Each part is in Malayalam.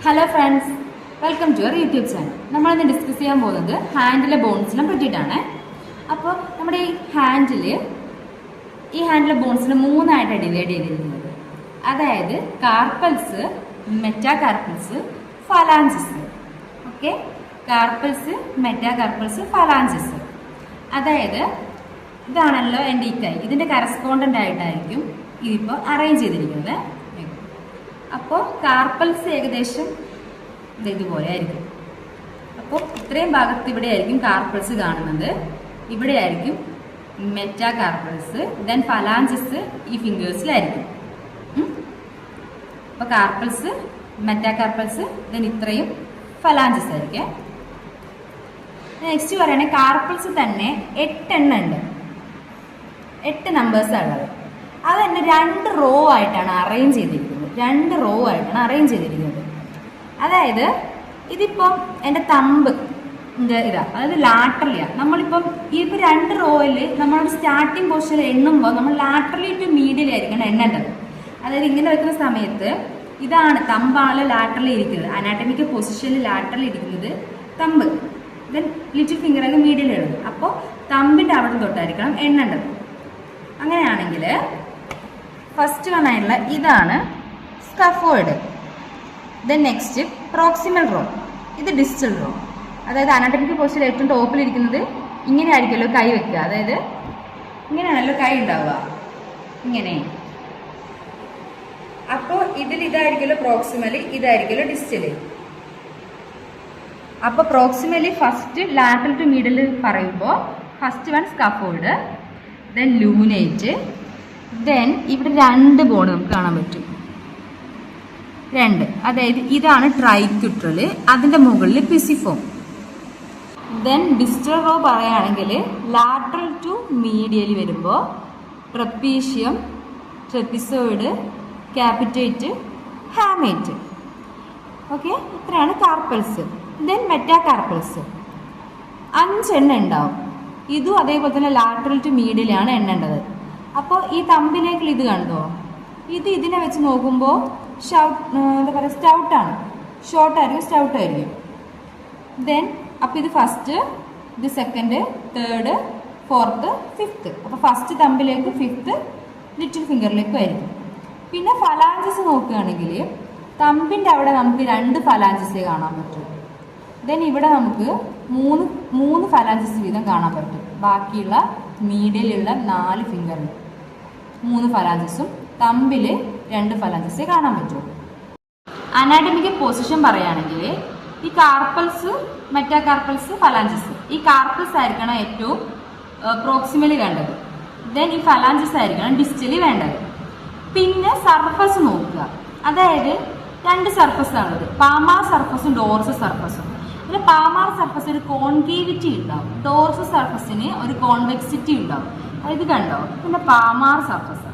Hello friends, welcome to our YouTube channel. നമ്മളിന്ന് ഡിസ്കസ് ചെയ്യാൻ പോകുന്നത് ഹാൻഡിലെ ബോൺസിനെ പറ്റിയിട്ടാണ്. അപ്പോൾ നമ്മുടെ ഈ ഹാൻഡിലെ ബോൺസിനെ മൂന്നായിട്ട് ഡിവൈഡ് ചെയ്തിരിക്കുന്നത്. അതായത് carpals, metacarpals, phalanges. Okay, carpals, metacarpals, phalanges. അതായത് ഇതാണല്ലോ എൻ്റെ ഈ കൈ. ഇതിൻ്റെ കറസ്പോണ്ടൻ്റ് ആയിട്ടായിരിക്കും ഇതിപ്പോൾ അറേഞ്ച് ചെയ്തിരിക്കുന്നത്. അപ്പോൾ കാർപ്പൽസ് ഏകദേശം ഇതുപോലെ ആയിരിക്കും. അപ്പോൾ ഇത്രയും ഭാഗത്ത് ഇവിടെ ആയിരിക്കും കാർപ്പൽസ് കാണുന്നത്, ഇവിടെ ആയിരിക്കും മെറ്റാകാർപ്പൽസ്, ദെൻ ഫലാഞ്ചസ് ഈ ഫിംഗേഴ്സിലായിരിക്കും. അപ്പോൾ കാർപ്പൽസ്, മെറ്റാകാർപ്പൽസ്, ദെൻ ഇത്രയും ഫലാഞ്ചസ് ആയിരിക്കും. നെക്സ്റ്റ് പറയുകയാണെങ്കിൽ കാർപ്പൽസ് തന്നെ 8 എണ്ണം ഉണ്ട്. 8 നമ്പേഴ്സാണ് ഉള്ളത്. അത് തന്നെ 2 റോ ആയിട്ടാണ് അറേഞ്ച് ചെയ്തിരിക്കുന്നത്. 2 റോ ആയിട്ടാണ് അറേഞ്ച് ചെയ്തിരിക്കുന്നത്. അതായത് ഇതിപ്പം എൻ്റെ തമ്പ് ഇതാ, അതായത് ലാറ്ററലിയാണ്. നമ്മളിപ്പം ഇതിപ്പോൾ 2 റോയിൽ നമ്മളൊരു സ്റ്റാർട്ടിങ് പൊസിഷനിൽ എണ്ണുമ്പോൾ നമ്മൾ ലാറ്ററലി ടു മീഡിയലായിരിക്കണം എണ്ണേണ്ടത്. അതായത് ഇങ്ങനെ വെക്കുന്ന സമയത്ത് ഇതാണ് തമ്പാണല്ലോ ലാറ്ററലി ഇരിക്കുന്നത്. അനാറ്റമിക്കൽ പൊസിഷനിൽ ലാറ്ററലി ഇരിക്കുന്നത് തമ്പ്, ദെൻ ലിറ്റിൽ ഫിംഗറൊക്കെ മീഡിയയിലുള്ളത്. അപ്പോൾ തമ്പിൻ്റെ അവിടെ തൊട്ടായിരിക്കണം എണ്ണേണ്ടത്. അങ്ങനെയാണെങ്കിൽ ഫസ്റ്റ് വൺ ആയിട്ടുള്ള ഇതാണ് സ്കഫോയിഡ്. ദെൻ നെക്സ്റ്റ് പ്രോക്സിമൽ റോ, ഇത് ഡിസ്റ്റൽ റോ. അതായത് അനാറ്റമിക്കൽ പൊസിഷനിൽ ഏറ്റവും ടോപ്പിലിരിക്കുന്നത് ഇങ്ങനെ ആയിരിക്കുമല്ലോ കൈ വെക്കുക. അതായത് ഇങ്ങനെയാണല്ലോ കൈ ഉണ്ടാവുക, ഇങ്ങനെ. അപ്പോൾ ഇതായിരിക്കുമല്ലോ പ്രോക്സിമലി, ഇതായിരിക്കുമല്ലോ ഡിസ്റ്റല്. അപ്പോൾ പ്രോക്സിമലി ഫസ്റ്റ് ലാറ്ററൽ ടു മീഡിയൽ പറയുമ്പോൾ ഫസ്റ്റ് വൺ സ്കഫോയിഡ്, ദെൻ ലൂനേറ്റ്, ദെൻ ഇവിടെ 2 ബോൺ നമുക്ക് കാണാൻ പറ്റും, 2. അതായത് ഇതാണ് ട്രൈക്യുട്രൽ, അതിൻ്റെ മുകളിൽ പിസിഫോം. ദെൻ ഡിസ്റ്റൽ റോ പറയുകയാണെങ്കിൽ ലാറ്ററൽ ടു മീഡിയൽ വരുമ്പോൾ ട്രപ്പീഷ്യം, ട്രപ്പിസോയിഡ്, ക്യാപിറ്റേറ്റ്, ഹാമേറ്റ്. ഓക്കെ, ഇത്രയാണ് കാർപ്പൽസ്. ദെൻ മെറ്റാകാർപ്പൽസ് 5 എണ്ണം ഉണ്ടാവും. ഇതും അതേപോലെ തന്നെ ലാറ്ററൽ ടു മീഡിയലാണ് എണ്ണേണ്ടത്. അപ്പോൾ ഈ തമ്പിലേക്ക് ഇത് കണ്ടോ, ഇതിനെ വെച്ച് നോക്കുമ്പോൾ എന്താ പറയുക, സ്റ്റൗട്ടാണ്, ഷോർട്ടായിരിക്കും, സ്റ്റൗട്ടായിരിക്കും. ദെൻ അപ്പോൾ ഇത് ഫസ്റ്റ്, ഇത് സെക്കൻഡ്, തേർഡ്, ഫോർത്ത്, ഫിഫ്ത്ത്. അപ്പോൾ ഫസ്റ്റ് തമ്പിലേക്ക്, ഫിഫ്ത്ത് ലിറ്റിൽ ഫിംഗറിലേക്കും ആയിരിക്കും. പിന്നെ ഫലാഞ്ചസ് നോക്കുകയാണെങ്കിൽ തമ്പിൻ്റെ അവിടെ നമുക്ക് 2 ഫലാഞ്ചസേ കാണാൻ പറ്റും. ദെൻ ഇവിടെ നമുക്ക് 3 ഫലാഞ്ചസ് വീതം കാണാൻ പറ്റും. ബാക്കിയുള്ള മീഡിയയിലുള്ള 4 ഫിംഗറിൽ 3 ഫലാഞ്ചസും തമ്പിൽ 2 ഫലാഞ്ചസേ കാണാൻ പറ്റുള്ളൂ. അനാറ്റമിക്കൽ പൊസിഷൻ പറയുകയാണെങ്കിൽ ഈ കാർപ്പൽസ്, മെറ്റാകാർപ്പൽസ്, ഫലാഞ്ചസ്, ഈ കാർപ്പൽസ് ആയിരിക്കണം ഏറ്റവും പ്രോക്സിമലി വേണ്ടത്. ദെൻ ഈ ഫലാഞ്ചസ് ആയിരിക്കണം ഡിസ്റ്റലി വേണ്ടത്. പിന്നെ സർഫസ് നോക്കുക. അതായത് 2 സർഫസാണുള്ളത്, പാമാർ സർഫസും ഡോർസൽ സർഫസും. പിന്നെ പാമാർ സർഫസ് ഒരു കോൺകേവിറ്റി ഉണ്ടാവും, ഡോർസൽ സർഫസിന് ഒരു കോൺവെക്സിറ്റി ഉണ്ടാവും. ഇത് കണ്ടോ, പിന്നെ പാമാർ സർഫസ്,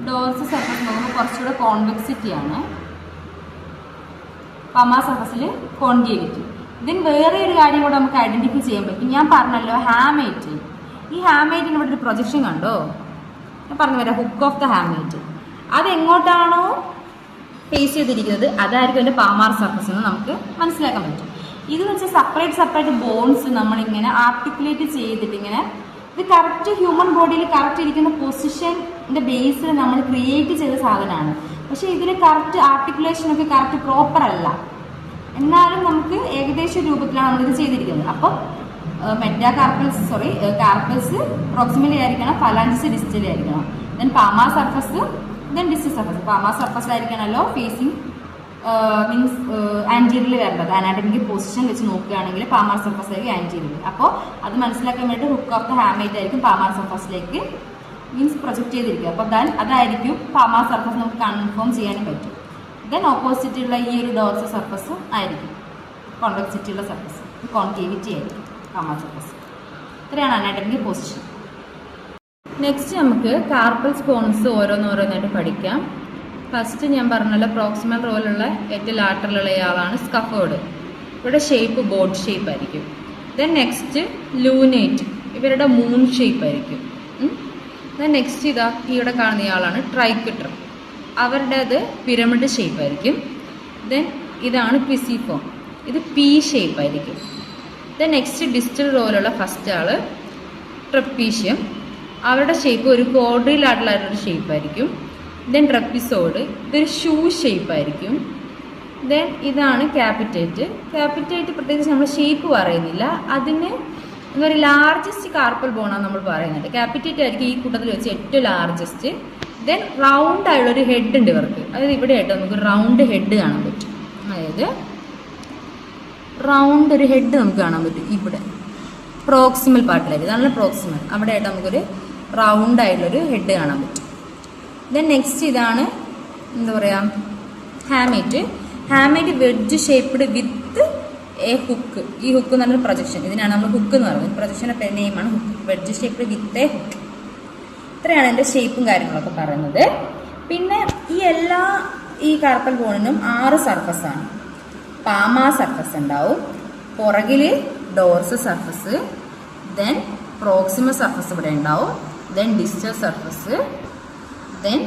ഡോർസൽ സർഫസ് നോക്കുമ്പോൾ കുറച്ചുകൂടെ കോൺവെക്സിറ്റിയാണ്, പാമാർ സർഫസിൽ കോൺകേവിറ്റി. ഇതിന് വേറെ ഒരു കാര്യം കൂടെ നമുക്ക് ഐഡന്റിഫൈ ചെയ്യാൻ പറ്റും. ഞാൻ പറഞ്ഞല്ലോ ഹാമേറ്റ്. ഈ ഹാമേറ്റിന് ഇവിടെ ഒരു പ്രൊജക്ഷൻ കണ്ടോ, ഞാൻ പറഞ്ഞു വരാം, ഹുക്ക് ഓഫ് ദ ഹാമേറ്റ്. അതെങ്ങോട്ടാണോ ഫേസ് ചെയ്തിരിക്കുന്നത് അതായിരിക്കും എൻ്റെ പാമാർ സർഫസ് എന്ന് നമുക്ക് മനസ്സിലാക്കാൻ പറ്റും. ഇതെന്ന് വെച്ചാൽ സെപ്പറേറ്റ് ബോൺസ് നമ്മളിങ്ങനെ ആർട്ടിക്കുലേറ്റ് ചെയ്തിട്ട് ഇങ്ങനെ, ഇത് കറക്റ്റ് ഹ്യൂമൻ ബോഡിയിൽ കറക്റ്റ് ഇരിക്കുന്ന പൊസിഷൻ്റെ ബേസിൽ നമ്മൾ ക്രിയേറ്റ് ചെയ്ത സാധനമാണ്. പക്ഷേ ഇതിൽ കറക്റ്റ് ആർട്ടിക്കുലേഷനൊക്കെ കറക്റ്റ് പ്രോപ്പർ അല്ല, എന്നാലും നമുക്ക് ഏകദേശ രൂപത്തിലാണ് നമ്മളിത് ചെയ്തിരിക്കുന്നത്. അപ്പോൾ കാർപ്പൽസ് പ്രോക്സിമലി ആയിരിക്കണം, ഫലാഞ്ചസ് ഡിസ്റ്റലി ആയിരിക്കണം. Then palmar surface, then distal surface. Palmar surface ആയിരിക്കണമല്ലോ phasing means ആൻറ്റീരിയറിൽ വരേണ്ടത്. അനാറ്റമിക്കൽ പൊസിഷൻ വെച്ച് നോക്കുകയാണെങ്കിൽ പാമാർ സർഫസ് ആയിരിക്കും ആൻറ്റീരിയർ. അപ്പോൾ അത് മനസ്സിലാക്കാൻ വേണ്ടി ഹുക്ക് ഓഫ് ദ ഹാമേറ്റ് ആയിരിക്കും പാമാർ സർഫസിലേക്ക് മീൻസ് പ്രൊജക്റ്റ് ചെയ്തിരിക്കുക. അപ്പോൾ അതായിരിക്കും പാമാർ സർഫസ് നമുക്ക് കൺഫേം ചെയ്യാനും പറ്റും. ദെൻ ഓപ്പോസിറ്റുള്ള ഈ ഒരു ഡോർസൽ സർഫസും ആയിരിക്കും കോൺവെക്സിറ്റിയുള്ള സർഫസ്, കോൺകേവിറ്റി ആയിരിക്കും പാമാർ സർഫസ്. ഇത്രയാണ് അനാറ്റമിക്കൽ പൊസിഷൻ. നെക്സ്റ്റ് നമുക്ക് കാർപ്പൽസ് ബോൺസ് ഓരോന്നോരോന്നായിട്ട് പഠിക്കാം. ഫസ്റ്റ് ഞാൻ പറഞ്ഞല്ലോ പ്രോക്സിമൽ റോയിലുള്ള ഏറ്റവും ലാറ്ററലുള്ള ആളാണ് സ്കഫോയിഡ്. ഇവിടെ ഷേപ്പ് ബോട്ട് ഷേപ്പ് ആയിരിക്കും. ദെൻ നെക്സ്റ്റ് ലൂനേറ്റ്, ഇവരുടെ മൂൺ ഷേപ്പ് ആയിരിക്കും. ദെൻ നെക്സ്റ്റ് ഇവിടെ കാണുന്ന ആളാണ് ട്രൈക്യുട്രൽ. അവരുടേത് പിരമിഡ് ഷേപ്പ് ആയിരിക്കും. ദെൻ ഇതാണ് ക്വിസിഫോം, ഇത് പി ഷേപ്പ് ആയിരിക്കും. ദെൻ നെക്സ്റ്റ് ഡിസ്റ്റൽ റോയിലുള്ള ഫസ്റ്റ് ആള് ട്രപ്പീഷ്യം, അവരുടെ ഷേപ്പ് ഒരു ക്വാഡ്രിലാറ്ററൽ ഷേപ്പ് ആയിരിക്കും. ദെൻ ട്രപ്പിസോഡ്, ഇതൊരു ഷൂ ഷേപ്പ് ആയിരിക്കും. ദെൻ ഇതാണ് ക്യാപിറ്റേറ്റ്. ക്യാപിറ്റേറ്റ് പ്രത്യേകിച്ച് നമ്മൾ ഷേപ്പ് പറയുന്നില്ല, അതിന് എന്താ പറയുക ലാർജസ്റ്റ് കാർപ്പൽ ബോണാണ് നമ്മൾ പറയുന്നത്. ക്യാപിറ്റേറ്റ് ആയിരിക്കും ഈ കൂട്ടത്തിൽ വെച്ച് ഏറ്റവും ലാർജസ്റ്റ്. ദെൻ റൗണ്ട് ആയുള്ളൊരു ഹെഡ് ഉണ്ട് ഇവർക്ക്, അതായത് ഇവിടെ ആയിട്ട് നമുക്ക് റൗണ്ട് ഹെഡ് കാണാൻ പറ്റും. അതായത് റൗണ്ട് ഒരു ഹെഡ് നമുക്ക് കാണാൻ പറ്റും ഇവിടെ പ്രോക്സിമൽ പാർട്ടിലായിട്ട്, ഇതാണല്ലോ പ്രോക്സിമൽ, അവിടെ ആയിട്ട് നമുക്കൊരു റൗണ്ട് ആയിട്ടുള്ളൊരു ഹെഡ് കാണാൻ പറ്റും. ദെൻ നെക്സ്റ്റ് ഇതാണ് എന്താ പറയുക hamate. Hamate wedge shaped with a hook. ഈ ഹുക്ക് എന്ന് പറഞ്ഞൊരു പ്രൊജക്ഷൻ, ഇതിനാണ് നമ്മൾ ഹുക്ക് എന്ന് പറയുന്നത്. പ്രൊജക്ഷൻ്റെ നെയിമാണ് hook. Wedge shaped with a hook. ഇത്രയാണ് എൻ്റെ ഷേപ്പും കാര്യങ്ങളൊക്കെ പറയുന്നത്. പിന്നെ ഈ കാർപ്പൽ ബോണിനും 6 സർഫസാണ്. പാമ സർഫസ് ഉണ്ടാവും, പുറകിൽ dorsal surface, then proximal surface ഇവിടെ ഉണ്ടാവും, then distal surface, then